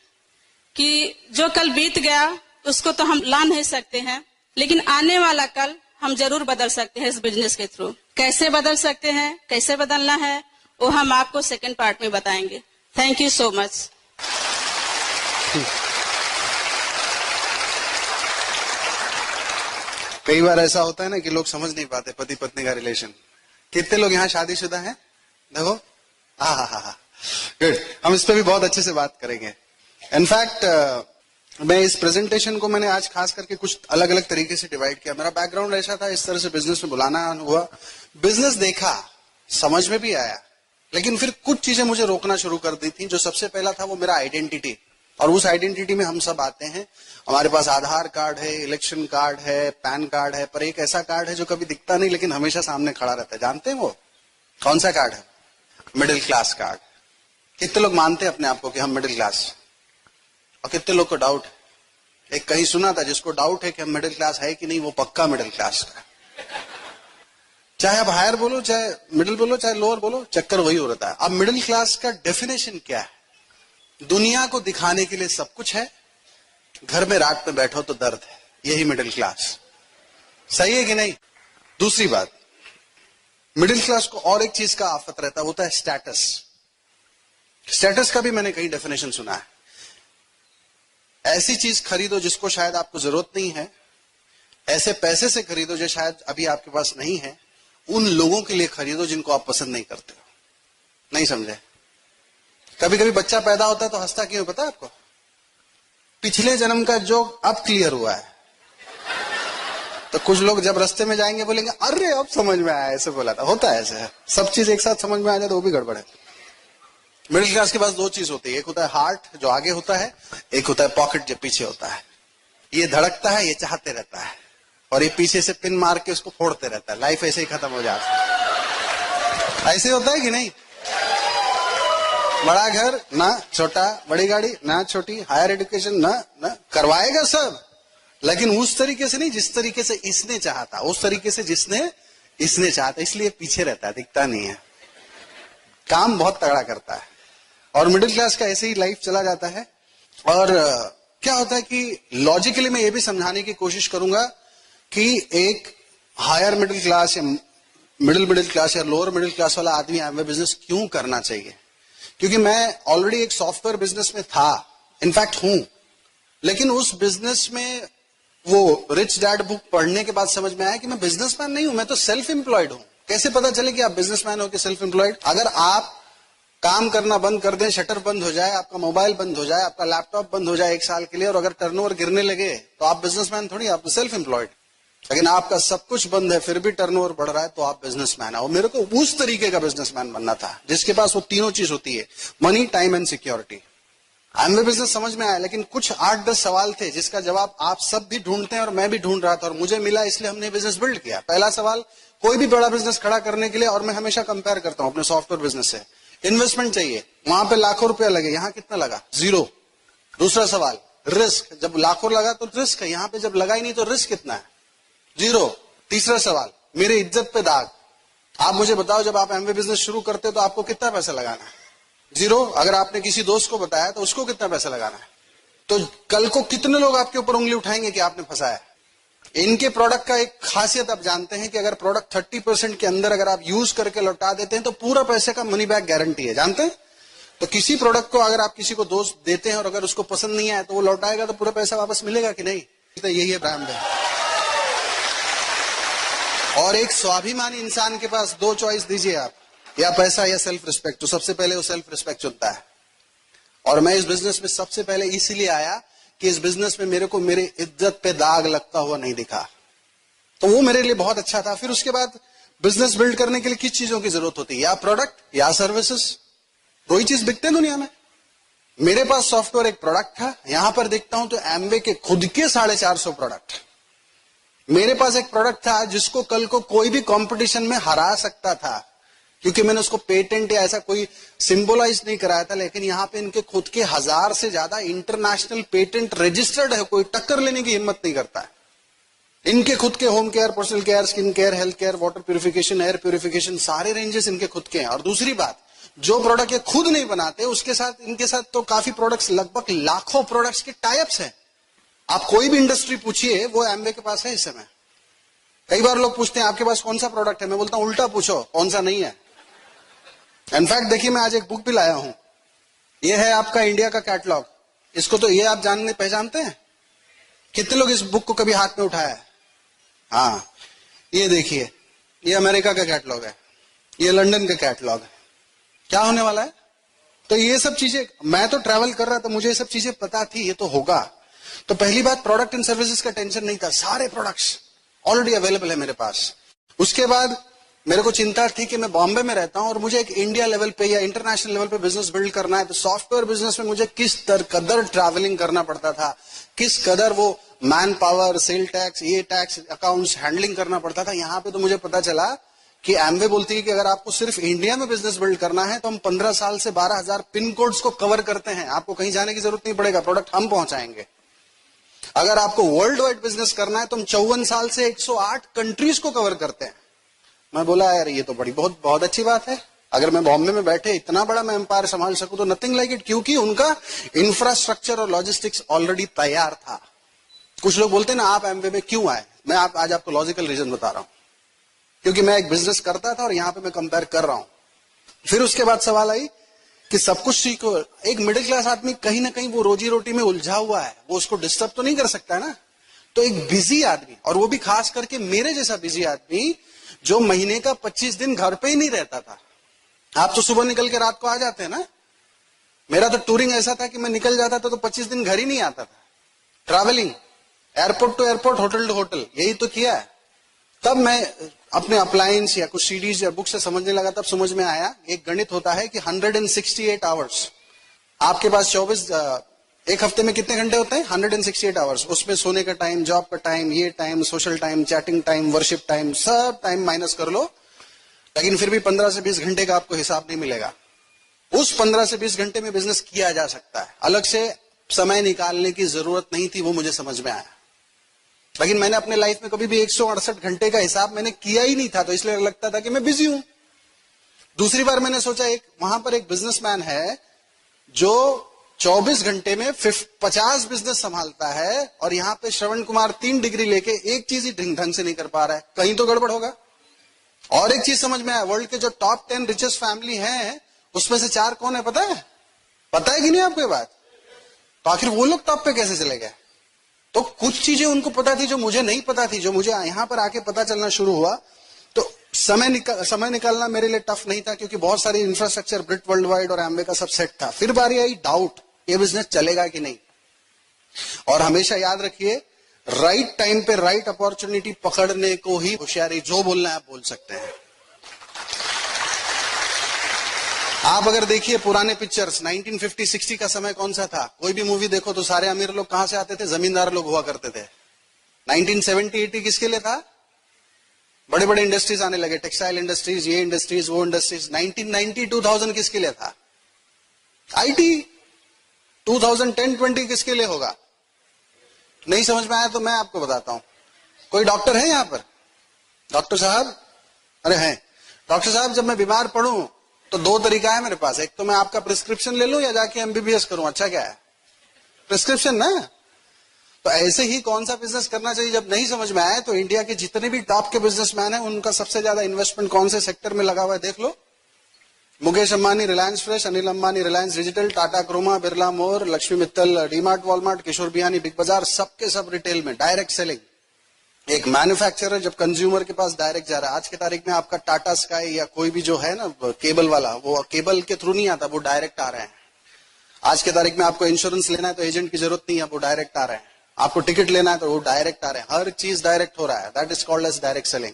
Speaker 2: कि जो कल बीत गया उसको तो हम ला नहीं सकते हैं, लेकिन आने वाला कल हम जरूर बदल सकते हैं इस बिजनेस के थ्रू। कैसे बदल सकते हैं, कैसे बदलना है, वो हम आपको सेकंड पार्ट में बताएंगे। Thank you so much.
Speaker 1: कई बार ऐसा होता है ना कि लोग समझ नहीं पाते पति पत्नी का रिलेशन। कितने लोग यहाँ शादीशुदा हैं? देखो, हाँ, गुड। हम इस पे भी बहुत अच्छे से बात करेंगे। इनफैक्ट मैं इस प्रेजेंटेशन को मैंने आज खास करके कुछ अलग अलग तरीके से डिवाइड किया। मेरा बैकग्राउंड ऐसा था, इस तरह से बिजनेस में बुलाना हुआ, बिजनेस देखा, समझ में भी आया, लेकिन फिर कुछ चीजें मुझे रोकना शुरू कर दी थी। जो सबसे पहला था वो मेरा आइडेंटिटी, और उस आइडेंटिटी में हम सब आते हैं। हमारे पास आधार कार्ड है, इलेक्शन कार्ड है, पैन कार्ड है, पर एक ऐसा कार्ड है जो कभी दिखता नहीं लेकिन हमेशा सामने खड़ा रहता है। जानते हैं वो कौन सा कार्ड है? Middle class card. कितने लोग मानते हैं अपने आप को कि हम मिडिल क्लास? और कितने लोग को डाउट है? एक कहीं सुना था, जिसको डाउट है कि हम मिडिल क्लास है कि नहीं, वो पक्का मिडिल क्लास का। चाहे आप हायर बोलो, चाहे मिडिल बोलो, चाहे लोअर बोलो, चक्कर वही हो रहा है। अब मिडिल क्लास का डेफिनेशन क्या है? दुनिया को दिखाने के लिए सब कुछ है, घर में रात में बैठो तो दर्द है, यही मिडिल क्लास। सही है कि नहीं? दूसरी बात, मिडिल क्लास को और एक चीज का आफत रहता है, होता है स्टेटस। स्टेटस का भी मैंने कई डेफिनेशन सुना है। ऐसी चीज खरीदो जिसको शायद आपको जरूरत नहीं है, ऐसे पैसे से खरीदो जो शायद अभी आपके पास नहीं है, उन लोगों के लिए खरीदो जिनको आप पसंद नहीं करते हो। नहीं समझे? कभी कभी बच्चा पैदा होता है तो हंसता क्यों पता है आपको? पिछले जन्म का जोक अब क्लियर हुआ है। तो कुछ लोग जब रास्ते में जाएंगे बोलेंगे अरे अब समझ में आया, ऐसे बोला था। होता है ऐसे, सब चीज एक साथ समझ में आ जाए तो वो भी गड़बड़ है। मिडिल क्लास के पास दो चीज होती है, एक होता है हार्ट जो आगे होता है, एक होता है पॉकेट जो पीछे होता है। ये धड़कता है, ये चाहते रहता है, और ये पीछे से पिन मार के उसको फोड़ते रहता है। लाइफ ऐसे ही खत्म हो जाती है। ऐसे होता है कि नहीं? बड़ा घर ना छोटा, बड़ी गाड़ी ना छोटी, हायर एजुकेशन ना करवाएगा सब, लेकिन उस तरीके से नहीं जिस तरीके से इसने चाहा था, उस तरीके से जिसने इसने चाहा था, इसलिए पीछे रहता है, दिखता नहीं है। काम बहुत तगड़ा करता है। और मिडिल क्लास का ऐसे ही लाइफ चला जाता है। और क्या होता है कि लॉजिकली मैं ये भी समझाने की कोशिश करूंगा कि एक हायर मिडिल क्लास या मिडिल क्लास या लोअर मिडिल क्लास वाला आदमी एमवे बिजनेस क्यों करना चाहिए। क्योंकि मैं ऑलरेडी एक सॉफ्टवेयर बिजनेस में था, इनफैक्ट हूं, लेकिन उस बिजनेस में वो रिच डैड बुक पढ़ने के बाद समझ में आया कि मैं बिजनेसमैन नहीं हूं, मैं तो सेल्फ एम्प्लॉयड हूं। कैसे पता चले कि आप बिजनेसमैन हो कि सेल्फ एम्प्लॉयड? अगर आप काम करना बंद कर दें, शटर बंद हो जाए, आपका मोबाइल बंद हो जाए, आपका लैपटॉप बंद हो जाए 1 साल के लिए, और अगर टर्नओवर गिरने लगे, तो आप बिजनेसमैन थोड़ी, आप सेल्फ एम्प्लॉयड। लेकिन आपका सब कुछ बंद है फिर भी टर्नओवर बढ़ रहा है, तो आप बिजनेसमैन है। और मेरे को उस तरीके का बिजनेसमैन बनना था जिसके पास वो तीनों चीज होती है, money, time and security. Amway business समझ में आया, लेकिन कुछ 8-10 सवाल थे जिसका जवाब आप सब भी ढूंढते हैं और मैं भी ढूंढ रहा था, और मुझे मिला, इसलिए हमने बिजनेस बिल्ड किया। पहला सवाल, कोई भी बड़ा बिजनेस खड़ा करने के लिए, और मैं हमेशा कंपेयर करता हूं अपने सॉफ्टवेयर बिजनेस से, इन्वेस्टमेंट चाहिए। वहां पे लाखों रुपया लगे, यहां कितना लगा? 0। दूसरा सवाल, रिस्क, जब लाखों लगा तो रिस्क है, यहां पे जब लगा ही नहीं तो रिस्क कितना है? 0। तीसरा सवाल, मेरी इज्जत पे दाग। आप मुझे बताओ, जब आप एमवे बिजनेस शुरू करते हो तो आपको कितना पैसा लगाना है? 0। अगर आपने किसी दोस्त को बताया तो उसको कितना पैसा लगाना है? तो कल को कितने लोग आपके ऊपर उंगली उठाएंगे कि आपने फंसाया? इनके प्रोडक्ट का एक खासियत आप जानते हैं कि अगर प्रोडक्ट 30% के अंदर अगर आप यूज करके लौटा देते हैं तो पूरा पैसे का मनी बैक गारंटी है, जानते हैं? तो किसी प्रोडक्ट को अगर आप किसी को दोस्त देते हैं और अगर उसको पसंद नहीं आया तो वो लौटाएगा, तो पूरा पैसा वापस मिलेगा कि नहीं? तो यही है ब्रांड है। और एक स्वाभिमानी इंसान के पास 2 चॉइस दीजिए आप, या पैसा या सेल्फ रिस्पेक्ट, तो सबसे पहले वो सेल्फ रिस्पेक्ट चुनता है। और मैं इस बिजनेस में सबसे पहले इसीलिए आया कि इस बिजनेस में मेरे को मेरी इज्जत पे दाग लगता हुआ नहीं दिखा, तो वो मेरे लिए बहुत अच्छा था। फिर उसके बाद बिजनेस बिल्ड करने के लिए किस चीजों की जरूरत होती है? या प्रोडक्ट या सर्विसेज, दो ही चीज बिकते हैं दुनिया में। मेरे पास सॉफ्टवेयर एक प्रोडक्ट था, यहां पर देखता हूं तो एमवे के खुद के 450 प्रोडक्ट। मेरे पास एक प्रोडक्ट था जिसको कल को कोई भी कंपटीशन में हरा सकता था, क्योंकि मैंने उसको पेटेंट या ऐसा कोई सिंबलाइज नहीं कराया था, लेकिन यहां पे इनके खुद के 1000 से ज्यादा इंटरनेशनल पेटेंट रजिस्टर्ड है, कोई टक्कर लेने की हिम्मत नहीं करता है। इनके खुद के home care, personal care, skin care, health care, water purification, air purification, सारे रेंजेस इनके खुद के हैं। और दूसरी बात, जो प्रोडक्ट ये खुद नहीं बनाते उसके साथ, इनके साथ तो काफी प्रोडक्ट्स, लगभग लाखों प्रोडक्ट्स के टाइप्स हैं। आप कोई भी इंडस्ट्री पूछिए, वो एमवे के पास है इस समय। कई बार लोग पूछते हैं आपके पास कौन सा प्रोडक्ट है, मैं बोलता हूं उल्टा पूछो, कौन सा नहीं है। इनफैक्ट देखिए, मैं आज एक बुक भी लाया हूं, ये है आपका इंडिया का कैटलॉग। इसको तो ये आप जानने पहचानते हैं? कितने लोग इस बुक को कभी हाथ में उठाया है? हाँ, ये देखिए, ये अमेरिका का कैटलॉग है, ये लंदन का कैटलॉग है। क्या होने वाला है? तो ये सब चीजें, मैं तो ट्रैवल कर रहा था, मुझे ये सब चीजें पता थी, ये तो होगा। तो पहली बात, प्रोडक्ट एंड सर्विसेज का टेंशन नहीं था, सारे प्रोडक्ट्स ऑलरेडी अवेलेबल है मेरे पास। उसके बाद मेरे को चिंता थी कि मैं बॉम्बे में रहता हूं और मुझे एक इंडिया लेवल पे या इंटरनेशनल लेवल पे बिजनेस बिल्ड करना है, तो सॉफ्टवेयर बिजनेस में मुझे किस कदर ट्रैवलिंग करना पड़ता था, किस कदर वो मैन पावर, सेल टैक्स, ये टैक्स, अकाउंट्स हैंडलिंग करना पड़ता था। यहां पे तो मुझे पता चला कि एमवे बोलती है कि अगर आपको सिर्फ इंडिया में बिजनेस बिल्ड करना है तो हम 15 साल से 12,000 पिन कोड्स को कवर करते हैं, आपको कहीं जाने की जरूरत नहीं पड़ेगा, प्रोडक्ट हम पहुंचाएंगे। अगर आपको वर्ल्ड वाइड बिजनेस करना है तो हम 54 साल से 108 कंट्रीज को कवर करते हैं। मैं बोला यार ये तो बहुत अच्छी बात है, अगर मैं बॉम्बे में बैठे इतना बड़ा मैं एम्पायर संभाल सकूं तो नथिंग लाइक इट, क्योंकि उनका इंफ्रास्ट्रक्चर और लॉजिस्टिक्स ऑलरेडी तैयार था। कुछ लोग बोलते हैं ना आप एमवे में क्यों आए, मैं आज आपको लॉजिकल रीजन बता रहा हूं, क्योंकि मैं एक बिजनेस करता था और यहां पे मैं कंपेयर कर रहा हूं। फिर उसके बाद सवाल आई कि सब कुछ सीखो। एक मिडिल क्लास आदमी कहीं ना कहीं वो रोजी रोटी में उलझा हुआ है, वो उसको डिस्टर्ब तो नहीं कर सकता है ना। तो एक बिजी आदमी, और वो भी खास करके मेरे जैसा बिजी आदमी जो महीने का 25 दिन घर पे ही नहीं रहता था। आप तो सुबह निकल के रात को आ जाते हैं ना, मेरा तो टूरिंग ऐसा था कि मैं निकल जाता था तो 25 दिन घर ही नहीं आता था, travelling. Airport to airport, hotel to hotel, यही तो किया है। तब मैं अपने अप्लायंस या कुछ सीडीज या बुक से समझने लगा, तब समझ में आया एक गणित होता है कि 168 आवर्स आपके पास 24 एक हफ्ते में कितने घंटे होते हैं? 168 आवर्स। उसमें सोने का टाइम, जॉब का टाइम, ये time, social time, chatting time, worship time, सब टाइम माइनस कर लो, लेकिन फिर भी 15 से 20 घंटे का आपको हिसाब नहीं मिलेगा। उस 15 से 20 घंटे में बिजनेस किया जा सकता है, अलग से समय निकालने की जरूरत नहीं थी, वो मुझे समझ में आया। लेकिन मैंने अपने लाइफ में कभी भी 168 घंटे का हिसाब मैंने किया ही नहीं था, तो इसलिए लगता था कि मैं बिजी हूं। दूसरी बार मैंने सोचा, एक वहां पर एक बिजनेसमैन है जो 24 घंटे में 50 बिजनेस संभालता है, और यहां पे श्रवण कुमार 3 डिग्री लेके एक चीज ही ढंग से नहीं कर पा रहा है, कहीं तो गड़बड़ होगा। और एक चीज समझ में आया, वर्ल्ड के जो टॉप 10 रिचेस्ट फैमिली हैं उसमें से 4 कौन है पता है? पता है कि नहीं आपको ये बात? तो आखिर वो लोग टॉप पे कैसे चले गए? तो कुछ चीजें उनको पता थी जो मुझे नहीं पता थी, जो मुझे यहां पर आके पता चलना शुरू हुआ। तो समय निकालना मेरे लिए टफ नहीं था, क्योंकि बहुत सारी इंफ्रास्ट्रक्चर ब्रिट वर्ल्ड वाइड और एम्वे का सब सेट था। फिर बारी आई डाउट, ये बिजनेस चलेगा कि नहीं। और हमेशा याद रखिए, राइट टाइम पे राइट अपॉर्चुनिटी पकड़ने को ही होशियारी, जो बोलना है आप बोल सकते हैं। आप अगर देखिए पुराने पिक्चर्स, 1950-60 का समय कौन सा था? कोई भी मूवी देखो तो सारे अमीर लोग कहां से आते थे? जमींदार लोग हुआ करते थे। 1970-80 किसके लिए था? बड़े बड़े इंडस्ट्रीज आने लगे, टेक्सटाइल इंडस्ट्रीज, ये इंडस्ट्रीज, वो इंडस्ट्रीज। 1990-2000 किसके लिए था? आईटी। 2010-20 किसके लिए होगा? नहीं समझ में आया तो मैं आपको बताता हूं। कोई डॉक्टर है यहां पर? डॉक्टर साहब? अरे हैं डॉक्टर साहब। जब मैं बीमार पड़ूं तो 2 तरीका है मेरे पास, एक तो मैं आपका प्रिस्क्रिप्शन ले लूं या जाके एमबीबीएस करूं। अच्छा क्या है? प्रिस्क्रिप्शन ना। तो ऐसे ही कौन सा बिजनेस करना चाहिए जब नहीं समझ में आए, तो इंडिया के जितने भी टॉप के बिजनेसमैन हैं उनका सबसे ज्यादा इन्वेस्टमेंट कौन से सेक्टर में लगा हुआ है देख लो। Mukesh Ambani Reliance fresh, Anil Ambani Reliance digital, Tata Croma, Birla More, Lakshmi Mittal DMart Walmart, Kishore Biyani big Bazaar, सबके सब रिटेल में डायरेक्ट सेलिंग। एक मैन्युफैक्चरर जब कंज्यूमर के पास डायरेक्ट जा रहा है, आज की तारीख में आपका टाटा स्काई या कोई भी जो है ना केबल वाला, वो केबल के थ्रू नहीं आता, वो डायरेक्ट आ रहे हैं। आज की तारीख में आपको इंश्योरेंस लेना है तो एजेंट की जरूरत नहीं है, वो डायरेक्ट आ रहे हैं। आपको टिकट लेना है तो वो डायरेक्ट आ रहे हैं। हर चीज डायरेक्ट हो रहा है, that is called as direct selling.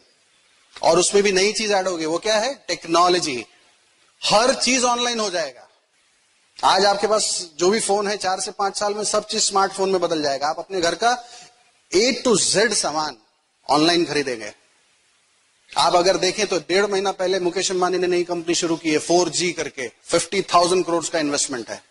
Speaker 1: और उसमें भी नई चीज ऐड होगी, वो क्या है? टेक्नोलॉजी। हर चीज ऑनलाइन हो जाएगा। आज आपके पास जो भी फोन है, 4 से 5 साल में सब चीज स्मार्टफोन में बदल जाएगा। आप अपने घर का A to Z सामान ऑनलाइन खरीदेंगे। आप अगर देखें तो 1.5 महीना पहले मुकेश अंबानी ने नई कंपनी शुरू की है 4G करके, 50,000 करोड़ का इन्वेस्टमेंट है।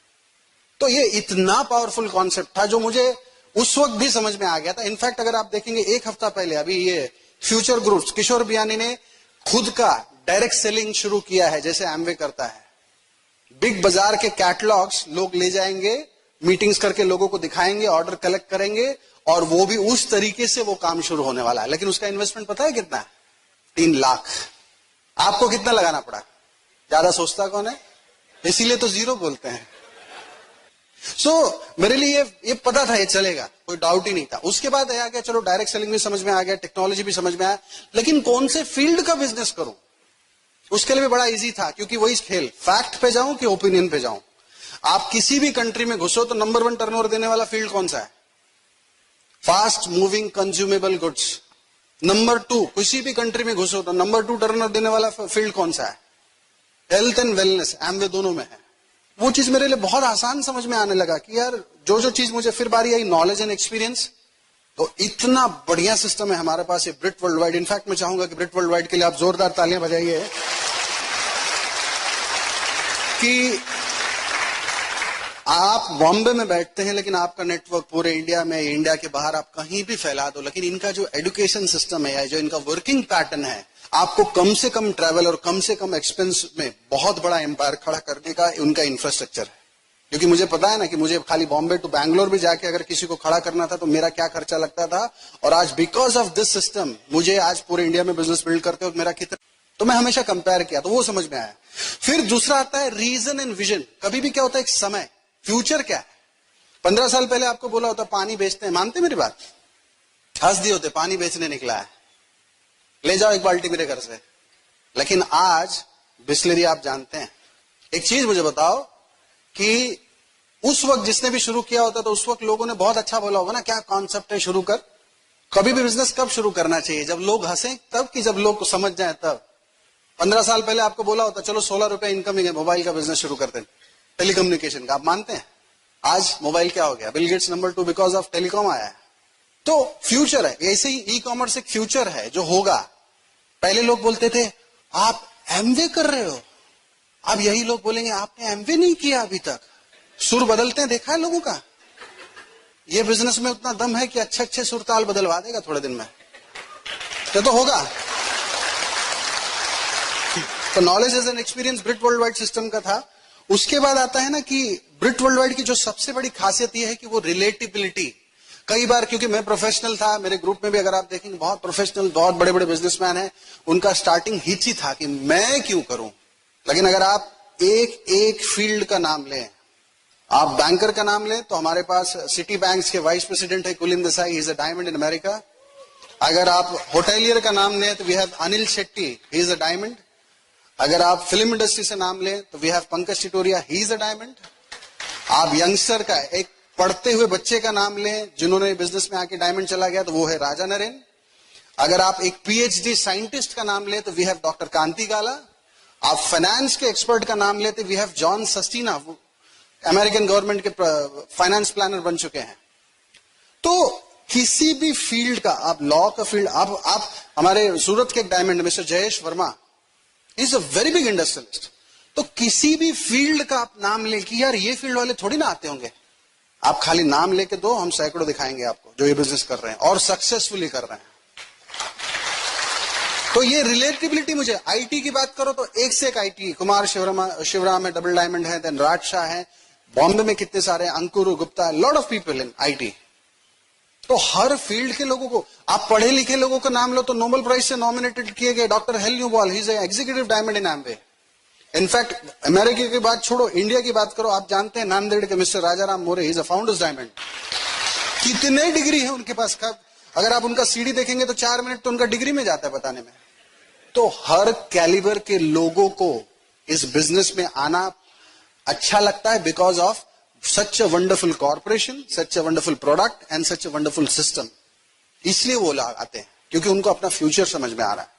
Speaker 1: तो ये इतना पावरफुल कॉन्सेप्ट था जो मुझे उस वक्त भी समझ में आ गया था। इनफैक्ट अगर आप देखेंगे 1 हफ्ता पहले, अभी ये फ्यूचर ग्रुप्स, किशोर बियानी ने खुद का डायरेक्ट सेलिंग शुरू किया है, जैसे एमवे करता है। बिग बाजार के कैटलॉग्स लोग ले जाएंगे, मीटिंग्स करके लोगों को दिखाएंगे, ऑर्डर कलेक्ट करेंगे, और वो भी उस तरीके से वो काम शुरू होने वाला है। लेकिन उसका इन्वेस्टमेंट पता है कितना है? 3 लाख। आपको कितना लगाना पड़ा? ज्यादा सोचता कौन है? इसीलिए तो 0 बोलते हैं। मेरे लिए ये पता था ये चलेगा, कोई डाउट ही नहीं था। उसके बाद आ गया, चलो डायरेक्ट सेलिंग भी समझ में आ गया, टेक्नोलॉजी भी समझ में आया, लेकिन कौन से फील्ड का बिजनेस करूं? उसके लिए भी बड़ा इजी था, क्योंकि वही खेल, फैक्ट पे जाऊं कि ओपिनियन पे जाऊं। आप किसी भी कंट्री में घुसो तो नंबर 1 टर्नओवर देने वाला फील्ड कौन सा है? Fast moving consumable goods. Number 2, किसी भी कंट्री में घुसो तो नंबर 2 टर्नओवर देने वाला फील्ड कौन सा है? Health and wellness. एमवे दोनों में है। वो चीज मेरे लिए बहुत आसान समझ में आने लगा कि यार जो चीज मुझे फिर बारी आई, नॉलेज एंड एक्सपीरियंस। तो इतना बढ़िया सिस्टम है हमारे पास ये ब्रिट वर्ल्ड वाइड। इनफैक्ट मैं चाहूंगा कि ब्रिट वर्ल्ड वाइड के लिए आप जोरदार तालियां बजाइए कि आप बॉम्बे में बैठते हैं, लेकिन आपका नेटवर्क पूरे इंडिया में, इंडिया के बाहर आप कहीं भी फैला दो, लेकिन इनका जो एजुकेशन सिस्टम है या जो इनका वर्किंग पैटर्न है, आपको कम से कम ट्रैवल और कम से कम एक्सपेंस में बहुत बड़ा एम्पायर खड़ा करने का उनका इंफ्रास्ट्रक्चर है। क्योंकि मुझे पता है ना कि मुझे खाली बॉम्बे टू बैंगलोर भी जाके अगर किसी को खड़ा करना था तो मेरा क्या खर्चा लगता था, और आज बिकॉज ऑफ दिस सिस्टम मुझे आज पूरे इंडिया में बिजनेस बिल्ड करते वक्त मेरा कितना, तो मैं हमेशा कंपेयर किया, तो वो समझ में आया। फिर दूसरा आता है रीजन एंड विजन। कभी भी क्या होता है, एक समय, फ्यूचर क्या है। 15 साल पहले आपको बोला होता पानी बेचते हैं, मानते मेरी बात? हंस दिए होते, पानी बेचने निकला है, ले जाओ 1 बाल्टी मेरे घर से। लेकिन आज बिस्लरी आप जानते हैं। एक चीज मुझे बताओ कि उस वक्त जिसने भी शुरू किया होता तो उस वक्त लोगों ने बहुत अच्छा बोला होगा ना, क्या कॉन्सेप्ट है, शुरू कर। कभी भी बिजनेस कब शुरू करना चाहिए? जब लोग हंसें तब, कि जब लोग समझ जाए तब? 15 साल पहले आपको बोला होता चलो 16 रुपए इनकमिंग है, मोबाइल का बिजनेस शुरू करते हैं, टेलीकम्युनिकेशन का, आप मानते हैं? आज मोबाइल क्या हो गया? Bill Gates number 2 because of telecom आया है। तो फ्यूचर है, ऐसे ही ई कॉमर्स एक फ्यूचर है जो होगा। पहले लोग बोलते थे आप एमवे कर रहे हो, अब यही लोग बोलेंगे आपने एमवे नहीं किया अभी तक। सुर बदलते हैं, देखा है लोगों का? ये बिजनेस में उतना दम है कि अच्छे अच्छे सुरताल बदलवा देगा थोड़े दिन में, तो होगा। तो knowledge as an experience Britt worldwide system का था। उसके बाद आता है ना कि ब्रिट वर्ल्ड वाइड की जो सबसे बड़ी खासियत यह है कि वो रिलेटिबिलिटी। कई बार, क्योंकि मैं प्रोफेशनल था, मेरे ग्रुप में भी अगर आप देखेंगे बहुत प्रोफेशनल, बहुत बड़े बड़े बिजनेसमैन हैं, उनका स्टार्टिंग हिच ही था कि मैं क्यों करूं। लेकिन अगर आप एक एक फील्ड का नाम लें, आप बैंकर का नाम लें तो हमारे पास सिटी बैंक्स के वाइस प्रेसिडेंट है Kulin Desai, he is a diamond in America. अगर आप होटेलियर का नाम लें तो we have Anil Shetty, he is a diamond. अगर आप फिल्म इंडस्ट्री से नाम लें तो we have Pankaj Titoria, he is a diamond. आप यंगस्टर का, एक पढ़ते हुए बच्चे का नाम लें जिन्होंने बिजनेस में आके डायमंड चला गया, तो वो है राजा नरेन। अगर आप एक पीएचडी साइंटिस्ट का नाम लें तो we have doctor Kanti Gala. आप फाइनेंस के एक्सपर्ट का नाम लेते, वी हैव जॉन सस्टीना, अमेरिकन गवर्नमेंट के फाइनेंस प्लानर बन चुके हैं। तो किसी भी फील्ड का, आप लॉ का फील्ड, आप हमारे सूरत के एक diamond mister Jayesh Verma is a very big industrialist. तो किसी भी फील्ड का आप नाम लें कि यार ये फील्ड वाले थोड़ी ना आते होंगे, आप खाली नाम लेके दो, हम सैकड़ों दिखाएंगे आपको जो ये बिजनेस कर रहे हैं और सक्सेसफुली कर रहे हैं। तो ये रिलेटिबिलिटी, मुझे आईटी की बात करो तो एक से एक आईटी, कुमार शिवराम है, डबल डायमंड है, देन राज शाह है, बॉम्बे में कितने सारे, Ankur Gupta, lot of people in IT. तो हर फील्ड के लोगों को, आप पढ़े लिखे लोगों का नाम लो तो नोबेल प्राइज से नॉमिनेटेड किए गए डॉक्टर हेल्यू बॉल, he is executive diamond in Amway. In fact America की बात छोड़ो, इंडिया की बात करो, आप जानते हैं नांदेड़ के mister Rajaram more, he is a founders diamond. कितने डिग्री है उनके पास? कब अगर आप उनका सीडी देखेंगे तो 4 मिनट तो उनका डिग्री में जाता है बताने में। तो हर कैलिबर के लोगों को इस बिजनेस में आना अच्छा लगता है because of such a wonderful corporation, such a wonderful product and such a wonderful system. इसलिए वो लोग आते हैं क्योंकि उनको अपना फ्यूचर समझ में आ रहा है।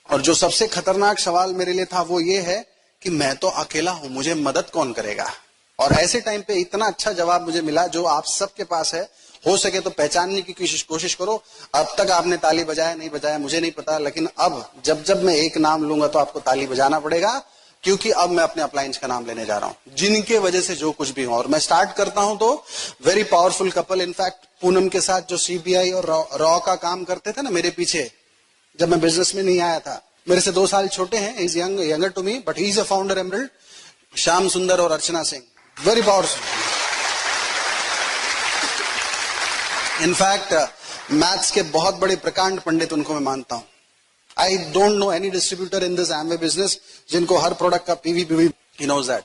Speaker 1: और जो सबसे खतरनाक सवाल मेरे लिए था वो ये है कि मैं तो अकेला हूं, मुझे मदद कौन करेगा? और ऐसे टाइम पे इतना अच्छा जवाब मुझे मिला जो आप सबके पास है। हो सके तो पहचानने की कोशिश करो। अब तक आपने ताली बजाया नहीं बजाया मुझे नहीं पता, लेकिन अब जब मैं एक नाम लूंगा तो आपको ताली बजाना पड़ेगा, क्योंकि अब मैं अपने अपलायंस का नाम लेने जा रहा हूं जिनके वजह से जो कुछ भी हो। और मैं स्टार्ट करता हूं तो very powerful couple, in fact Poonam के साथ जो सीबीआई और रॉ का काम करते थे ना मेरे पीछे, जब मैं बिजनेस में नहीं आया था, मेरे से 2 साल छोटे हैं, is younger to me but he is a founder emerald, Shyam Sundar और Archana Singh, very powerful. In fact maths के बहुत बड़े प्रकांड पंडित उनको मैं मानता हूं। I don't know any distributor in this Amway business जिनको हर प्रोडक्ट का पीवी ही नोज दैट।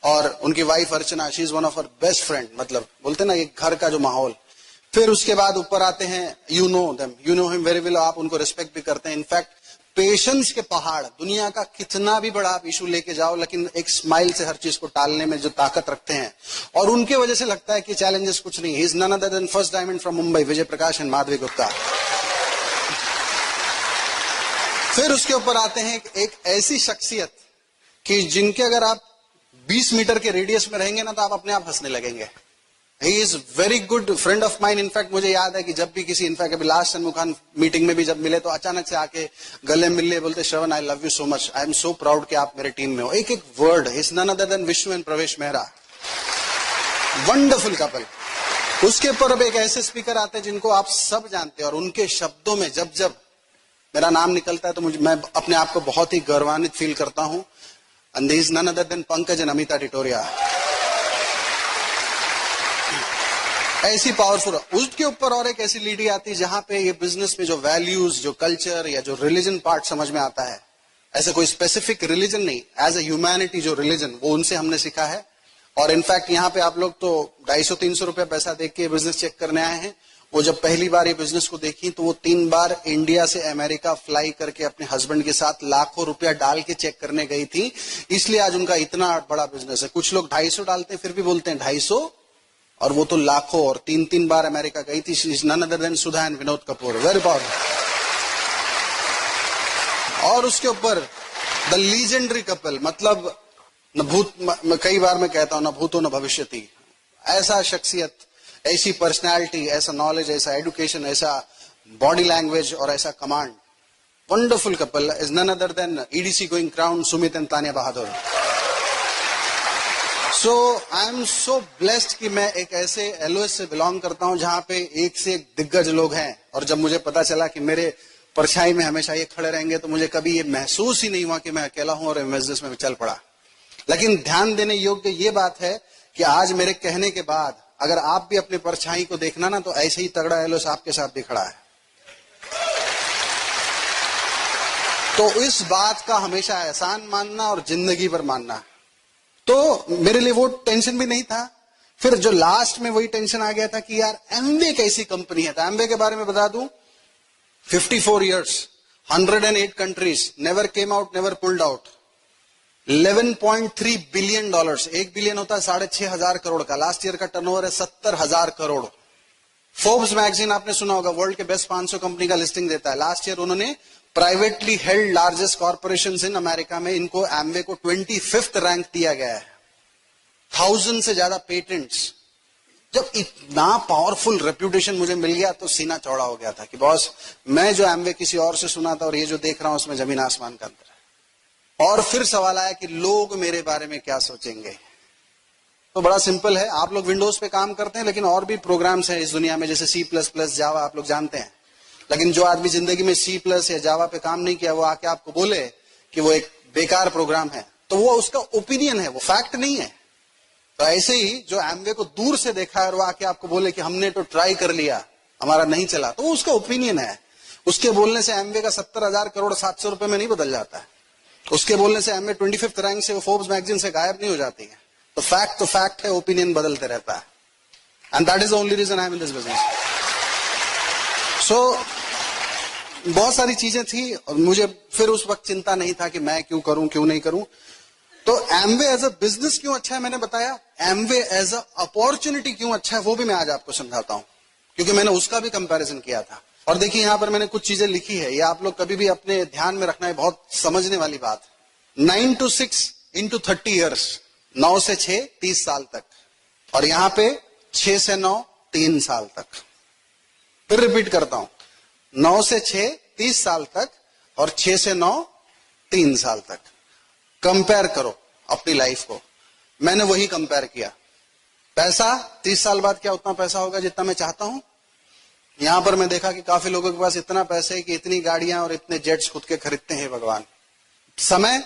Speaker 1: और उनकी wife Archana, she is one of her best friend, मतलब बोलते ना एक घर का जो माहौल। फिर उसके बाद ऊपर आते हैं, you know them, you know him very well, आप उनको रिस्पेक्ट भी करते हैं। इनफैक्ट पेशेंस के पहाड़, दुनिया का कितना भी बड़ा आप इशू लेके जाओ लेकिन एक स्माइल से हर चीज को टालने में जो ताकत रखते हैं, और उनके वजह से लगता है कि चैलेंजेस कुछ नहीं। He is none other than first diamond from Mumbai, Vijay Prakash and Madhavi Gupta. फिर उसके ऊपर आते हैं एक ऐसी शख्सियत कि जिनके अगर आप 20 मीटर के रेडियस में रहेंगे ना तो आप अपने आप हंसने लगेंगे। He is very good friend of mine. In fact मुझे याद है कि जब भी किसी, इनफैक्ट अभी लास्ट सन्मुखान मीटिंग में भी जब मिले तो अचानक से आके गले मिलने बोलते, Shravan I love you so much, I am so proud कि आप मेरे टीम में हो। एक एक word, is none other than Vishnu and Pravesh Mehra, wonderful couple. उसके ऊपर अब एक ऐसे स्पीकर आते हैं जिनको आप सब जानते हैं, और उनके शब्दों में जब जब मेरा नाम निकलता है तो मैं अपने आप को बहुत ही गौरवान्वित फील करता हूं। And he is none other than Pankaj and Amita Titoria. ऐसी पावरफुल। उसके ऊपर और एक ऐसी लीडी आती है जहां पे ये बिजनेस में जो वैल्यूज, जो कल्चर या जो रिलीजन पार्ट समझ में आता है। ऐसे कोई स्पेसिफिक रिलीजन नहीं, एज ए ह्यूमैनिटी जो रिलीजन, वो उनसे हमने सीखा है। और इनफैक्ट यहाँ पे आप लोग तो 250-300 रुपए पैसा देख के बिजनेस चेक करने आए हैं, वो जब पहली बार ये बिजनेस को देखी तो वो 3 बार इंडिया से अमेरिका फ्लाई करके अपने हस्बैंड के साथ लाखों रुपया डाल के चेक करने गई थी, इसलिए आज उनका इतना बड़ा बिजनेस है। कुछ लोग 250 डालते हैं फिर भी बोलते हैं 250, और वो तो लाखों, और 3 बार अमेरिका गई थी। She is none other than Sudha and Vinod Kapoor, very powerful. और उसके ऊपर द लीजेंडरी कपल, मतलब न भूत, कई बार मैं कहता हूं न भूतो न भविष्यति, ऐसा शख्सियत, ऐसी पर्सनैलिटी, ऐसा नॉलेज, ऐसा एजुकेशन, ऐसा बॉडी लैंग्वेज और ऐसा command, wonderful couple is none other than EDC going crown Sumit and Tania Bahadur. So I am so blessed कि मैं एक ऐसे एलओएस से बिलोंग करता हूं जहां पे एक से एक दिग्गज लोग हैं। और जब मुझे पता चला कि मेरे परछाई में हमेशा ये खड़े रहेंगे तो मुझे कभी ये महसूस ही नहीं हुआ कि मैं अकेला हूं और बिजनेस में चल पड़ा। लेकिन ध्यान देने योग्य ये बात है कि आज मेरे कहने के बाद अगर आप भी अपने परछाई को देखना ना, तो ऐसे ही तगड़ा एलओएस आपके साथ भी खड़ा है। तो इस बात का हमेशा एहसान मानना और जिंदगी भर मानना। तो मेरे लिए वो टेंशन भी नहीं था। फिर जो लास्ट में वही टेंशन आ गया था कि यार एमवे कैसी कंपनी है। तो एमवे के बारे में बता दूं, 54 years, 108 countries, never came out, never pulled out, $11.3 billion, 1 billion होता है 6,500 करोड़ का। लास्ट ईयर का टर्नओवर है 70,000 करोड़। फोर्ब्स मैगजीन आपने सुना होगा, वर्ल्ड के बेस्ट 500 कंपनी का लिस्टिंग देता है। लास्ट ईयर उन्होंने privately held largest corporations in America में इनको एमवे को 25th रैंक दिया गया है। 1000 से ज्यादा पेटेंट्स। जब इतना पावरफुल रेप्यूटेशन मुझे मिल गया तो सीना चौड़ा हो गया था कि बॉस, मैं जो एमवे किसी और से सुना था और ये जो देख रहा हूं उसमें जमीन आसमान का अंतर है। और फिर सवाल आया कि लोग मेरे बारे में क्या सोचेंगे। तो बड़ा सिंपल है, आप लोग विंडोज पे काम करते हैं, लेकिन और भी प्रोग्राम्स हैं इस दुनिया में, जैसे C++, जावा, आप लोग जानते हैं। लेकिन जो आदमी जिंदगी में C+ या जावा पे काम नहीं किया, वो आके आपको बोले कि वो एक बेकार प्रोग्राम है, तो वो उसका ओपिनियन है, वो फैक्ट नहीं है। तो ऐसे ही जो एमवे को दूर से देखा है और वो आके आपको बोले कि हमने तो ट्राई कर लिया, हमारा नहीं चला, तो वो उसका ओपिनियन है। उसके बोलने से एमवे का 70,000 करोड़ 700 रुपए में नहीं बदल जाता है। उसके बोलने से एमवे 25th रैंक से वो फोर्ब्स मैगजीन से गायब नहीं हो जाती है। तो फैक्ट है, ओपिनियन बदलते रहता है। And that is the only reason I am in this business. So बहुत सारी चीजें थी और मुझे फिर उस वक्त चिंता नहीं था कि मैं क्यों करूं, क्यों नहीं करूं। तो एमवे एज अ बिजनेस क्यों अच्छा है मैंने बताया, एमवे एज अ अपॉर्चुनिटी क्यों अच्छा है वो भी मैं आज आपको समझाता हूं, क्योंकि मैंने उसका भी कंपैरिजन किया था। और देखिए यहां पर मैंने कुछ चीजें लिखी है, ये आप लोग कभी भी अपने ध्यान में रखना है, बहुत समझने वाली बात। 9 to 6 into 30 years, 9 से 6 30 साल तक, और यहां पे 6 से 9 3 साल तक। फिर रिपीट करता हूं, 9 से 6 30 साल तक और 6 से 9 3 साल तक। कंपेयर करो अपनी लाइफ को। मैंने वही कंपेयर किया। पैसा 30 साल बाद क्या उतना पैसा होगा जितना मैं चाहता हूं। यहां पर मैं देखा कि काफी लोगों के पास इतना पैसा है कि इतनी गाड़ियां और इतने जेट्स खुद के खरीदते हैं। भगवान, समय,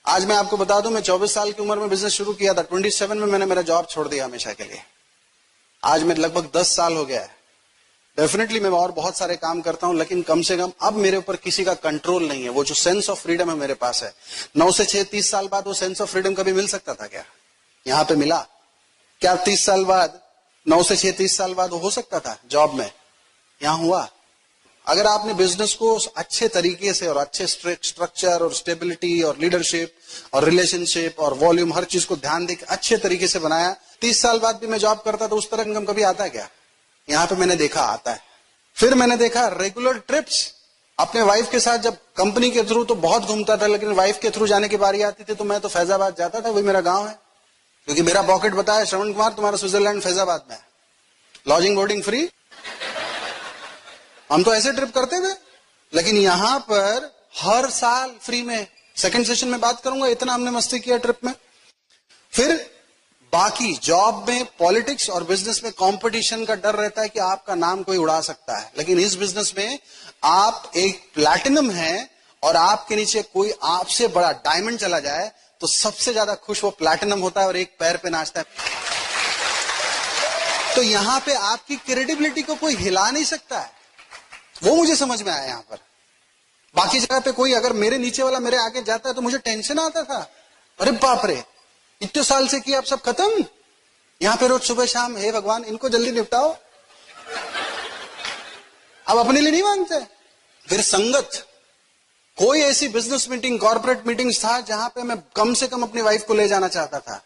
Speaker 1: आज मैं आपको बता दूं, मैं 24 साल की उम्र में बिजनेस शुरू किया था। 27 में मैंने मेरा जॉब छोड़ दिया हमेशा के लिए। आज मैं लगभग 10 साल हो गया है। डेफिनेटली मैं और बहुत सारे काम करता हूं, लेकिन कम से कम अब मेरे ऊपर किसी का कंट्रोल नहीं है। वो जो सेंस ऑफ फ्रीडम है मेरे पास है। 9 से 6 30 साल बाद वो सेंस ऑफ फ्रीडम कभी मिल सकता था क्या? यहां पे मिला क्या? 30 साल बाद, 9 से 6 30 साल बाद हो सकता था जॉब में, यहां हुआ। अगर आपने बिजनेस को अच्छे तरीके से और अच्छे स्ट्रक्चर और स्टेबिलिटी और लीडरशिप और रिलेशनशिप और वॉल्यूम, हर चीज को ध्यान देकर अच्छे तरीके से बनाया, 30 साल बाद भी मैं जॉब करता तो उस तरह इनकम कभी आता है क्या? यहां पे मैंने देखा आता है। फिर मैंने देखा रेगुलर ट्रिप्स। अपने वाइफ के साथ जब कंपनी के थ्रू तो बहुत घूमता था, लेकिन वाइफ के थ्रू जाने की बारी आती थी तो मैं तो फैजाबाद जाता था, वही मेरा गांव है। क्योंकि मेरा पॉकेट बताया, श्रवण कुमार तुम्हारा स्विट्जरलैंड फैजाबाद में है, लॉजिंग बोर्डिंग फ्री। हम तो ऐसे ट्रिप करते थे, लेकिन यहां पर हर साल फ्री में। सेकंड सेशन में बात करूंगा, इतना हमने मस्ती किया ट्रिप में। फिर बाकी जॉब में पॉलिटिक्स और बिजनेस में कंपटीशन का डर रहता है कि आपका नाम कोई उड़ा सकता है, लेकिन इस बिजनेस में आप एक प्लैटिनम हैं और आपके नीचे कोई आपसे बड़ा डायमंड चला जाए तो सबसे ज्यादा खुश वो प्लैटिनम होता है और एक पैर पे नाचता है। तो यहां पे आपकी क्रेडिबिलिटी को कोई हिला नहीं सकता है, वो मुझे समझ में आया यहां पर। बाकी जगह पे कोई अगर मेरे नीचे वाला मेरे आगे जाता है तो मुझे टेंशन आता था, अरे बाप रे इतने साल से किया अब सब खत्म। यहां पे रोज सुबह शाम, हे भगवान इनको जल्दी निपटाओ। अब अपने लिए नहीं मांगते। फिर संगत, कोई ऐसी बिजनेस मीटिंग, कॉर्पोरेट मीटिंग्स था जहां पे मैं कम से कम अपनी वाइफ को ले जाना चाहता था,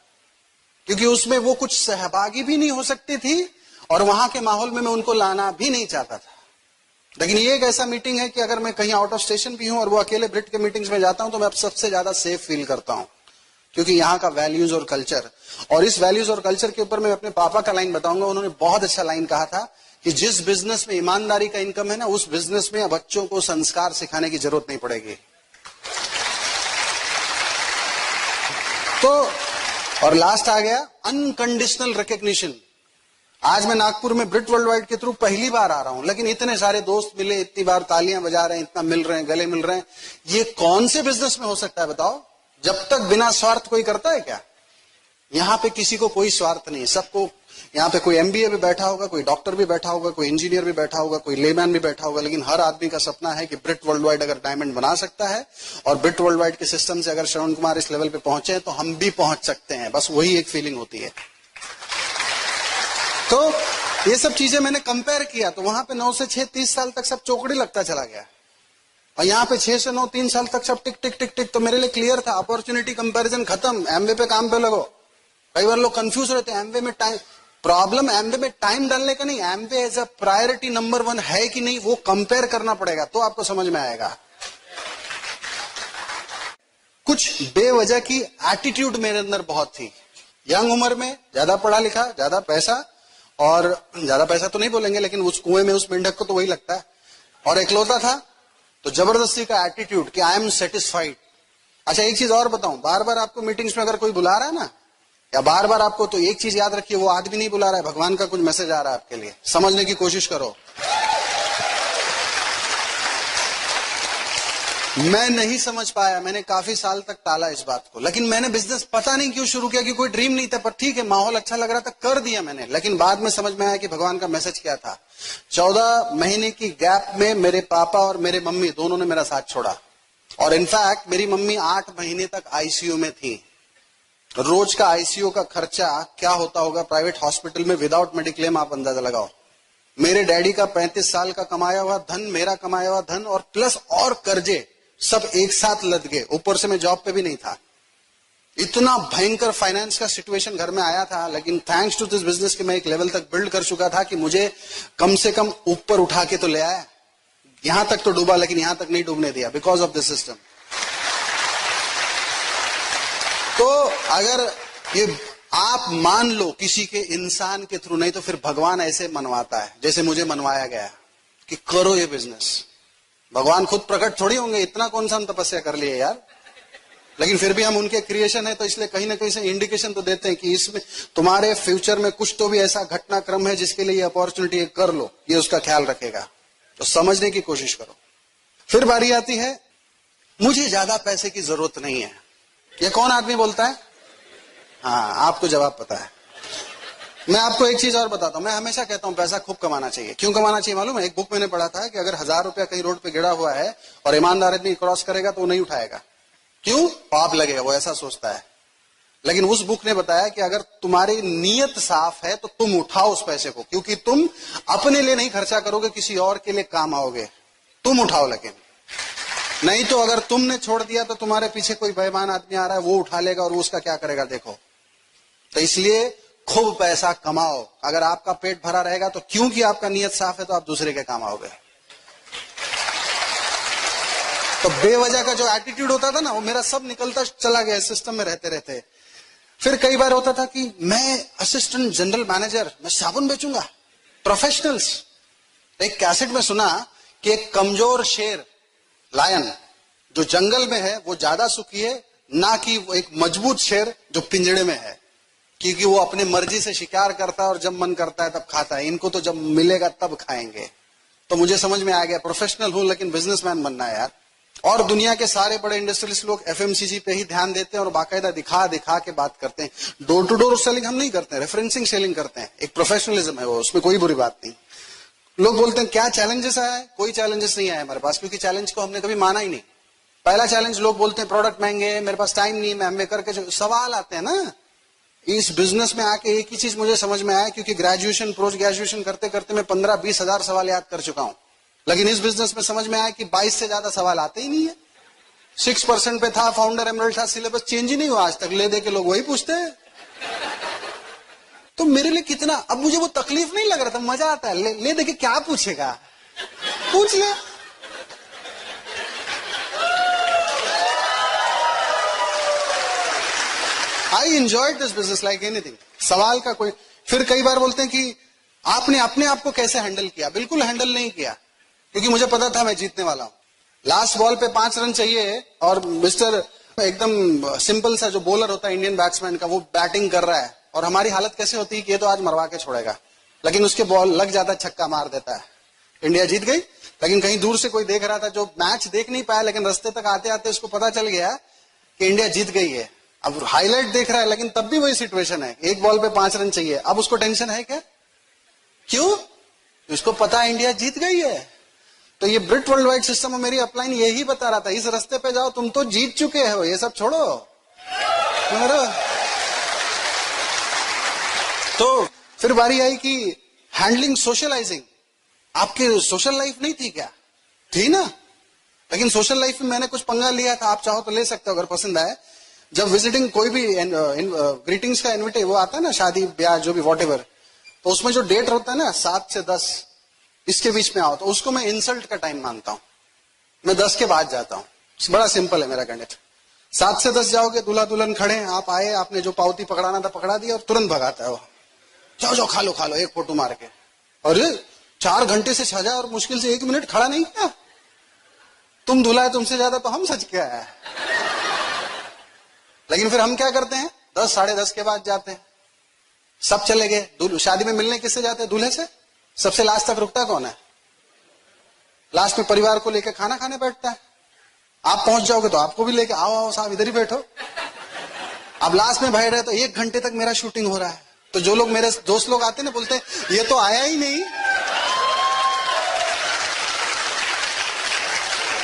Speaker 1: क्योंकि उसमें वो कुछ सहभागी भी नहीं हो सकती थी और वहां के माहौल में मैं उनको लाना भी नहीं चाहता था। लेकिन ये एक ऐसा मीटिंग है कि अगर मैं कहीं आउट ऑफ स्टेशन भी हूं और वो अकेले ब्रिट के मीटिंग्स में जाता हूं तो मैं अब सबसे ज्यादा सेफ फील करता हूं, क्योंकि यहाँ का वैल्यूज और कल्चर, और इस वैल्यूज और कल्चर के ऊपर मैं अपने पापा का लाइन बताऊंगा। उन्होंने बहुत अच्छा लाइन कहा था कि जिस बिजनेस में ईमानदारी का इनकम है ना, उस बिजनेस में बच्चों को संस्कार सिखाने की जरूरत नहीं पड़ेगी। तो और लास्ट आ गया अनकंडीशनल रिकग्निशन। आज मैं नागपुर में ब्रिट वर्ल्ड वाइड के थ्रू पहली बार आ रहा हूं, लेकिन इतने सारे दोस्त मिले, इतनी बार तालियां बजा रहे हैं, इतना मिल रहे हैं, गले मिल रहे हैं। ये कौन से बिजनेस में हो सकता है बताओ, जब तक बिना स्वार्थ कोई करता है क्या? यहां पे किसी को कोई स्वार्थ नहीं है, सबको। यहाँ पे कोई एमबीए भी बैठा होगा, कोई डॉक्टर भी बैठा होगा, कोई इंजीनियर भी बैठा होगा, कोई लेमैन भी बैठा होगा, लेकिन हर आदमी का सपना है कि ब्रिट वर्ल्ड वाइड अगर डायमंड बना सकता है और ब्रिट वर्ल्ड वाइड के सिस्टम से अगर श्रवण कुमार इस लेवल पे पहुंचे तो हम भी पहुंच सकते हैं। बस वही एक फीलिंग होती है। तो ये सब चीजें मैंने कंपेयर किया, तो वहां पे 9 से 6 30 साल तक सब चौकड़ी लगता चला गया, और यहाँ पे 6 से 9 3 साल तक सब टिक टिक टिक टिक। तो मेरे लिए क्लियर था, अपॉर्चुनिटी कंपैरिजन खत्म, एमवे पे काम पे लगो। कई बार लोग कंफ्यूज रहते हैं, एमवे में टाइम, प्रॉब्लम एमवे में टाइम डालने का नहीं, Amway as a priority number 1 है कि नहीं वो कंपेयर करना पड़ेगा, तो आपको समझ में आएगा। कुछ बेवजह की एटीट्यूड मेरे अंदर बहुत थी। यंग उम्र में ज्यादा पढ़ा लिखा, ज्यादा पैसा, और ज्यादा पैसा तो नहीं बोलेंगे लेकिन उस कुएं में उस मेंढक को तो वही लगता है, और इकलौता था, तो जबरदस्ती का एटीट्यूड कि आई एम सेटिस्फाइड। अच्छा एक चीज और बताऊं, बार बार आपको मीटिंग्स में अगर कोई बुला रहा है ना, या बार बार आपको, तो एक चीज याद रखिए, वो आदमी नहीं बुला रहा है, भगवान का कुछ मैसेज आ रहा है आपके लिए, समझने की कोशिश करो। मैं नहीं समझ पाया, मैंने काफी साल तक टाला इस बात को, लेकिन मैंने बिजनेस पता नहीं क्यों शुरू किया, कि कोई ड्रीम नहीं था, पर ठीक है माहौल अच्छा लग रहा था, कर दिया मैंने। लेकिन बाद में समझ में आया कि भगवान का मैसेज क्या था। 14 महीने की गैप में मेरे पापा और मेरे मम्मी दोनों ने मेरा साथ छोड़ा, और इनफैक्ट मेरी मम्मी 8 महीने तक आईसीयू में थी। रोज का आईसीयू का खर्चा क्या होता होगा प्राइवेट हॉस्पिटल में विदाउट मेडिक्लेम, आप अंदाजा लगाओ। मेरे डैडी का 35 साल का कमाया हुआ धन, मेरा कमाया हुआ धन, और प्लस और कर्जे सब एक साथ लद गए। ऊपर से मैं जॉब पे भी नहीं था। इतना भयंकर फाइनेंस का सिचुएशन घर में आया था, लेकिन थैंक्स टू दिस बिजनेस कि मैं एक लेवल तक बिल्ड कर चुका था कि मुझे कम से कम ऊपर उठा के तो ले आया। यहां तक तो डूबा, लेकिन यहां तक नहीं डूबने दिया, बिकॉज ऑफ दिस सिस्टम। तो अगर ये आप मान लो किसी के इंसान के थ्रू, नहीं तो फिर भगवान ऐसे मनवाता है जैसे मुझे मनवाया गया कि करो ये बिजनेस। भगवान खुद प्रकट थोड़ी होंगे, इतना कौन सा हम तपस्या कर लिए यार, लेकिन फिर भी हम उनके क्रिएशन है, तो इसलिए कहीं ना कहीं से इंडिकेशन तो देते हैं कि इसमें तुम्हारे फ्यूचर में कुछ तो भी ऐसा घटनाक्रम है जिसके लिए ये अपॉर्चुनिटी कर लो, ये उसका ख्याल रखेगा। तो समझने की कोशिश करो। फिर बारी आती है, मुझे ज्यादा पैसे की जरूरत नहीं है। ये कौन आदमी बोलता है? हाँ, आपको जवाब पता है। मैं आपको एक चीज और बताता हूं, मैं हमेशा कहता हूं पैसा खूब कमाना चाहिए। क्यों कमाना चाहिए मालूम है? एक बुक मैंने पढ़ा था कि अगर 1000 रुपया कहीं रोड पे गिरा हुआ है और ईमानदार आदमी क्रॉस करेगा तो वो नहीं उठाएगा। क्यों? पाप लगेगा, वो ऐसा सोचता है। लेकिन उस बुक ने बताया कि अगर तुम्हारी नीयत साफ है तो तुम उठाओ उस पैसे को, क्योंकि तुम अपने लिए नहीं खर्चा करोगे, किसी और के लिए काम आओगे। तुम उठाओ, लेकिन नहीं तो अगर तुमने छोड़ दिया तो तुम्हारे पीछे कोई बेईमान आदमी आ रहा है, वो उठा लेगा और वो उसका क्या करेगा देखो। तो इसलिए खूब पैसा कमाओ। अगर आपका पेट भरा रहेगा तो, क्योंकि आपका नीयत साफ है, तो आप दूसरे के काम आओगे। तो बेवजह का जो एटीट्यूड होता था ना, वो मेरा सब निकलता चला गया सिस्टम में रहते रहते। फिर कई बार होता था कि मैं असिस्टेंट जनरल मैनेजर, मैं साबुन बेचूंगा, प्रोफेशनल्स। एक कैसेट में सुना कि एक कमजोर शेर, लायन, जो जंगल में है वो ज्यादा सुखी है ना कि वो एक मजबूत शेर जो पिंजड़े में है, क्योंकि वो अपने मर्जी से शिकार करता है और जब मन करता है तब खाता है। इनको तो जब मिलेगा तब खाएंगे। तो मुझे समझ में आ गया, प्रोफेशनल हूं लेकिन बिजनेसमैन बनना है यार। और दुनिया के सारे बड़े इंडस्ट्रियलिस्ट लोग एफएमसीजी पे ही ध्यान देते हैं और बाकायदा दिखा दिखा के बात करते हैं। डोर टू डोर सेलिंग हम नहीं करते हैं, रेफरेंसिंग सेलिंग करते हैं। एक प्रोफेशनलिज्म है वो, उसमें कोई बुरी बात नहीं। लोग बोलते हैं क्या चैलेंजेस आया है? कोई चैलेंजेस नहीं आया हमारे पास, क्योंकि चैलेंज को हमने कभी माना ही नहीं। पहला चैलेंज, लोग बोलते हैं प्रोडक्ट महंगे है, मेरे पास टाइम नहीं है, मैं एमए करके, जो सवाल आते हैं ना। इस बिजनेस में आके एक ही चीज मुझे समझ में आया, क्योंकि ग्रेजुएशन पोस्ट ग्रेजुएशन करते करते मैं 15-20 हजार सवाल याद कर चुका हूं। लेकिन इस बिजनेस में समझ में आया कि 22 से ज्यादा सवाल आते ही नहीं है। 6% पे था, फाउंडर एमरल्ड था, सिलेबस चेंज ही नहीं हुआ आज तक, ले दे के लोग वही पूछते हैं। तो मेरे लिए कितना, अब मुझे वो तकलीफ नहीं लग रहा था, मजा आता है। ले दे के क्या पूछेगा, पूछ ले। I enjoyed this business like anything. सवाल का कोई, फिर कई बार बोलते हैं कि आपने अपने आप को कैसे हैंडल किया। बिल्कुल हैंडल नहीं किया, क्योंकि मुझे पता था मैं जीतने वाला हूं। लास्ट बॉल पे 5 रन चाहिए और मिस्टर एकदम सिंपल सा जो बॉलर होता है इंडियन बैट्समैन का, वो बैटिंग कर रहा है और हमारी हालत कैसे होती है कि ये तो आज मरवा के छोड़ेगा, लेकिन उसके बॉल लग जाता है, छक्का मार देता है, इंडिया जीत गई। लेकिन कहीं दूर से कोई देख रहा था जो मैच देख नहीं पाया, लेकिन रास्ते तक आते आते उसको पता चल गया कि इंडिया जीत गई है। अब हाईलाइट देख रहा है, लेकिन तब भी वही सिचुएशन है, एक बॉल पे 5 रन चाहिए। अब उसको टेंशन है क्या? क्यों? उसको पता है इंडिया जीत गई है। तो ये ब्रिट वर्ल्ड वाइड सिस्टम में मेरी अपलाइन यही बता रहा था, इस रास्ते पे जाओ, तुम तो जीत चुके हो, ये सब छोड़ो। तो फिर बारी आई कि हैंडलिंग सोशलाइजिंग। आपकी सोशल लाइफ नहीं थी क्या? थी ना, लेकिन सोशल लाइफ में मैंने कुछ पंगा लिया था, आप चाहो तो ले सकते हो अगर पसंद आए। जब विजिटिंग कोई भी ग्रीटिंग्स का इनविटे वो आता है ना, शादी ब्याह जो भी वॉट, तो उसमें जो डेट होता है ना 7 से 10 इसके बीच में आओ, तो उसको मैं इंसल्ट का टाइम मानता हूं। मैं 10 के बाद जाता हूं। बड़ा सिंपल है मेरा गणित। 7 से 10 जाओगे, दूल्हा दुल्हन खड़े हैं, आप आए, आपने जो पावती पकड़ाना था पकड़ा दिया और तुरंत भगाता है वो, जाओ जाओ खा लो खा लो, एक फोटो मार के। अरे 4 घंटे से सजा और मुश्किल से 1 मिनट खड़ा नहीं किया। तुम दूल्हा है, तुमसे ज्यादा तो हम सज के आया है। लेकिन फिर हम क्या करते हैं, 10 साढ़े 10 के बाद जाते हैं। सब चले गए, शादी में मिलने किससे जाते हैं? दूल्हे से। सबसे लास्ट तक रुकता कौन है? लास्ट में परिवार को लेकर खाना खाने बैठता है। आप पहुंच जाओगे तो आपको भी लेके आओ, आओ साहब इधर ही बैठो। अब लास्ट में बैठ रहे तो 1 घंटे तक मेरा शूटिंग हो रहा है। तो जो लोग मेरे दोस्त लोग आते हैं ना, बोलते हैं ये तो आया ही नहीं।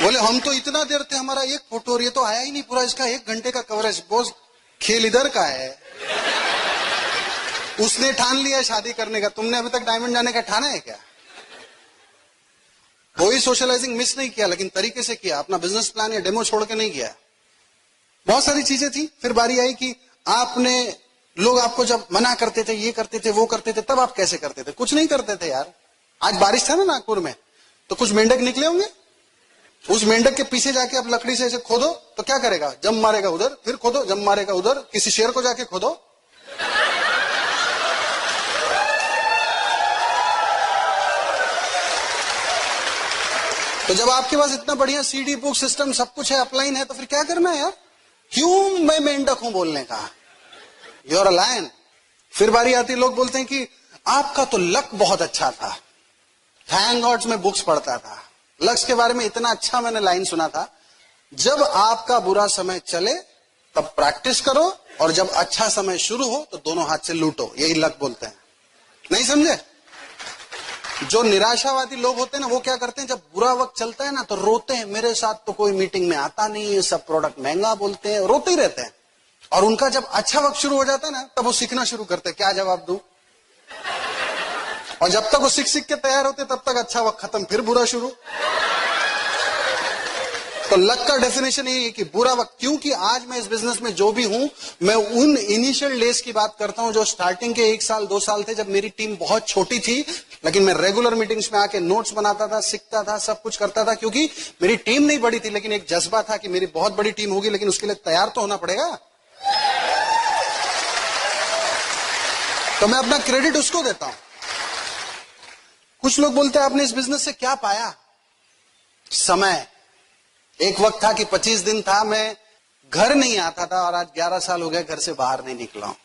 Speaker 1: बोले हम तो इतना देर थे, हमारा एक फोटो और ये तो आया ही नहीं पूरा, इसका 1 घंटे का कवरेज। बोस खेल इधर का है। उसने ठान लिया शादी करने का, तुमने अभी तक डायमंड जाने का ठाना है क्या? कोई सोशलाइजिंग मिस नहीं किया, लेकिन तरीके से किया, अपना बिजनेस प्लान या डेमो छोड़ के नहीं किया। बहुत सारी चीजें थी। फिर बारी आई कि आपने, लोग आपको जब मना करते थे, ये करते थे वो करते थे, तब आप कैसे करते थे? कुछ नहीं करते थे यार। आज बारिश था ना नागपुर में, तो कुछ मेंढक निकले होंगे। उस मेंढक के पीछे जाके आप लकड़ी से ऐसे खोदो तो क्या करेगा? जम मारेगा उधर, फिर खोदो, जम मारेगा उधर। किसी शेर को जाके खोदो, तो जब आपके पास इतना बढ़िया सीडी बुक सिस्टम सब कुछ है, अपलाइन है, तो फिर क्या करना है यार? क्यों मैं मेंढक हूं बोलने का? You are a lion. फिर बारी आती है, लोग बोलते हैं कि आपका तो लक बहुत अच्छा था। थैंक गॉड मैं बुक्स पढ़ता था, लक्ष्य के बारे में इतना अच्छा मैंने लाइन सुना था, जब आपका बुरा समय चले तब प्रैक्टिस करो, और जब अच्छा समय शुरू हो तो दोनों हाथ से लूटो। यही लक बोलते हैं। नहीं समझे? जो निराशावादी लोग होते हैं ना, वो क्या करते हैं, जब बुरा वक्त चलता है ना तो रोते हैं, मेरे साथ तो कोई मीटिंग में आता नहीं है, सब प्रोडक्ट महंगा बोलते हैं, रोते ही रहते हैं। और उनका जब अच्छा वक्त शुरू हो जाता है ना, तब वो सीखना शुरू करते हैं, क्या जवाब दूं। और जब तक वो सीख के तैयार होते तब तक अच्छा वक्त खत्म, फिर बुरा शुरू। तो लक का डेफिनेशन यही है कि बुरा वक्त, क्योंकि आज मैं इस बिजनेस में जो भी हूं, मैं उन इनिशियल डेज की बात करता हूं जो स्टार्टिंग के 1 साल 2 साल थे, जब मेरी टीम बहुत छोटी थी, लेकिन मैं रेगुलर मीटिंग्स में आके नोट्स बनाता था, सीखता था, सब कुछ करता था, क्योंकि मेरी टीम नहीं बड़ी थी, लेकिन एक जज्बा था कि मेरी बहुत बड़ी टीम होगी, लेकिन उसके लिए तैयार तो होना पड़ेगा। तो मैं अपना क्रेडिट उसको देता हूं। कुछ लोग बोलते हैं आपने इस बिजनेस से क्या पाया? समय। एक वक्त था कि 25 दिन था, मैं घर नहीं आता था, और आज 11 साल हो गए घर से बाहर नहीं निकला हूं।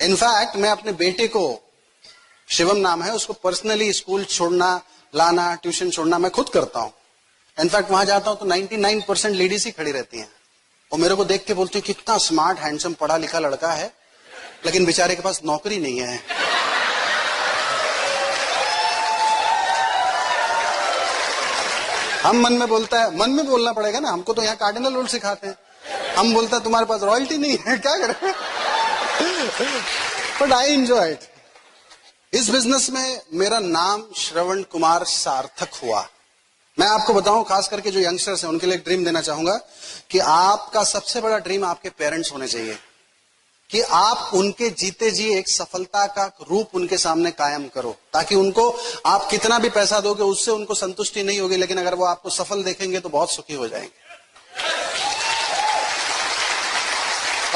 Speaker 1: इनफैक्ट मैं अपने बेटे को, शिवम नाम है, उसको पर्सनली स्कूल छोड़ना, लाना, ट्यूशन छोड़ना मैं खुद करता हूं। इनफैक्ट वहां जाता हूं तो 99% लेडीज ही खड़ी रहती हैं, और मेरे को देख के बोलती है कितना स्मार्ट हैंडसम पढ़ा लिखा लड़का है, लेकिन बेचारे के पास नौकरी नहीं है। हम मन में बोलता है, मन में बोलना पड़ेगा ना, हमको तो यहाँ कार्डिनल रूल सिखाते हैं। हम बोलता है तुम्हारे पास रॉयल्टी नहीं है, क्या करें? But I enjoy it. इस बिजनेस में मेरा नाम श्रवण कुमार सार्थक हुआ। मैं आपको बताऊं, खास करके जो यंगस्टर्स हैं उनके लिए एक ड्रीम देना चाहूंगा कि आपका सबसे बड़ा ड्रीम आपके पेरेंट्स होने चाहिए, कि आप उनके जीते जी एक सफलता का रूप उनके सामने कायम करो, ताकि उनको आप कितना भी पैसा दोगे उससे उनको संतुष्टि नहीं होगी, लेकिन अगर वो आपको सफल देखेंगे तो बहुत सुखी हो जाएंगे।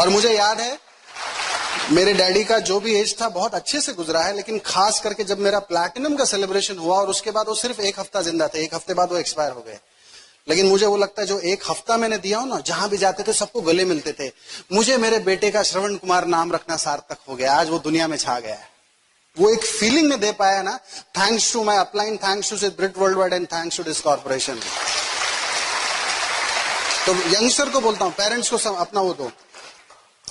Speaker 1: और मुझे याद है मेरे डैडी का जो भी एज था बहुत अच्छे से गुजरा है, लेकिन खास करके जब मेरा प्लैटिनम का सेलिब्रेशन हुआ और उसके बाद वो सिर्फ 1 हफ्ता जिंदा थे, 1 हफ्ते बाद वो एक्सपायर हो गए। लेकिन मुझे वो लगता है जो 1 हफ्ता मैंने दिया हो ना, जहां भी जाते थे सबको गले मिलते थे। मुझे मेरे बेटे का श्रवण कुमार नाम रखना सार्थक हो गया, आज वो दुनिया में छा गया है। वो एक फीलिंग में दे पाया ना, thanks to my upline, thanks to Britt worldwide and thanks to this corporation. तो यंगस्टर को बोलता हूं, पेरेंट्स को अपना वो दो।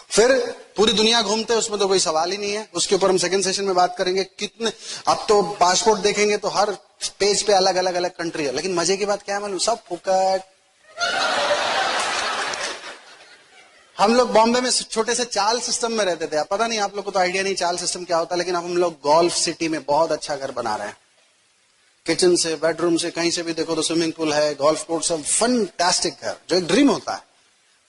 Speaker 1: फिर पूरी दुनिया घूमते हैं, उसमें तो कोई सवाल ही नहीं है, उसके ऊपर हम सेकंड सेशन में बात करेंगे। कितने अब तो पासपोर्ट देखेंगे तो हर पेज पे अलग अलग अलग कंट्री है, लेकिन मजे की बात क्या है मालूम, सब फुकट। हम लोग बॉम्बे में छोटे से चाल सिस्टम में रहते थे, पता नहीं आप लोग को तो आइडिया नहीं चाल सिस्टम क्या होता है, लेकिन अब हम लोग गोल्फ सिटी में बहुत अच्छा घर बना रहे हैं। किचन से, बेडरूम से, कहीं से भी देखो तो स्विमिंग पूल है, गोल्फ कोर्ट, सब फंटास्टिक घर, जो एक ड्रीम होता है।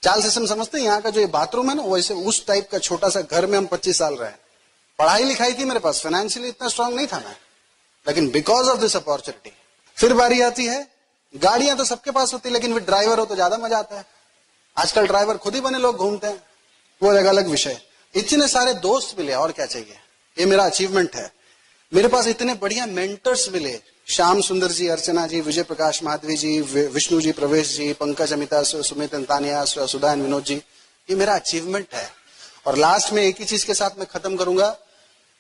Speaker 1: चाल सिस्टम समझते हैं, यहाँ का जो ये बाथरूम है ना, वैसे उस टाइप का छोटा सा घर में हम 25 साल रहे। पढ़ाई लिखाई थी मेरे पास, फाइनेंशियली इतना स्ट्रांग नहीं था मैं, लेकिन बिकॉज ऑफ दिस अपॉर्चुनिटी। फिर बारी आती है, गाड़ियां तो सबके पास होती है, लेकिन विद ड्राइवर हो तो ज्यादा मजा आता है। आजकल ड्राइवर खुद ही बने लोग घूमते हैं, वो एक अलग विषय। इतने सारे दोस्त मिले, और क्या चाहिए, ये मेरा अचीवमेंट है। मेरे पास इतने बढ़िया मेंटर्स मिले, श्याम सुंदर जी, अर्चना जी, विजय प्रकाश माधवी जी, विष्णु जी, प्रवेश जी, पंकज अमिता, सुमित अंतानिया, सुधा एंड विनोद जी, ये मेरा अचीवमेंट है। और लास्ट में एक ही चीज के साथ मैं खत्म करूंगा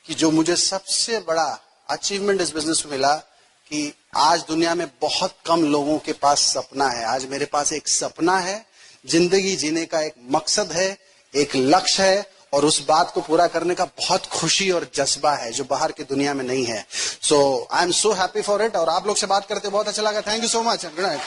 Speaker 1: कि जो मुझे सबसे बड़ा अचीवमेंट इस बिजनेस में मिला, कि आज दुनिया में बहुत कम लोगों के पास सपना है। आज मेरे पास एक सपना है, जिंदगी जीने का एक मकसद है, एक लक्ष्य है, और उस बात को पूरा करने का बहुत खुशी और जज्बा है जो बाहर की दुनिया में नहीं है। So I am so happy for it. और आप लोग से बात करते बहुत अच्छा लगा। Thank you so much. Good night.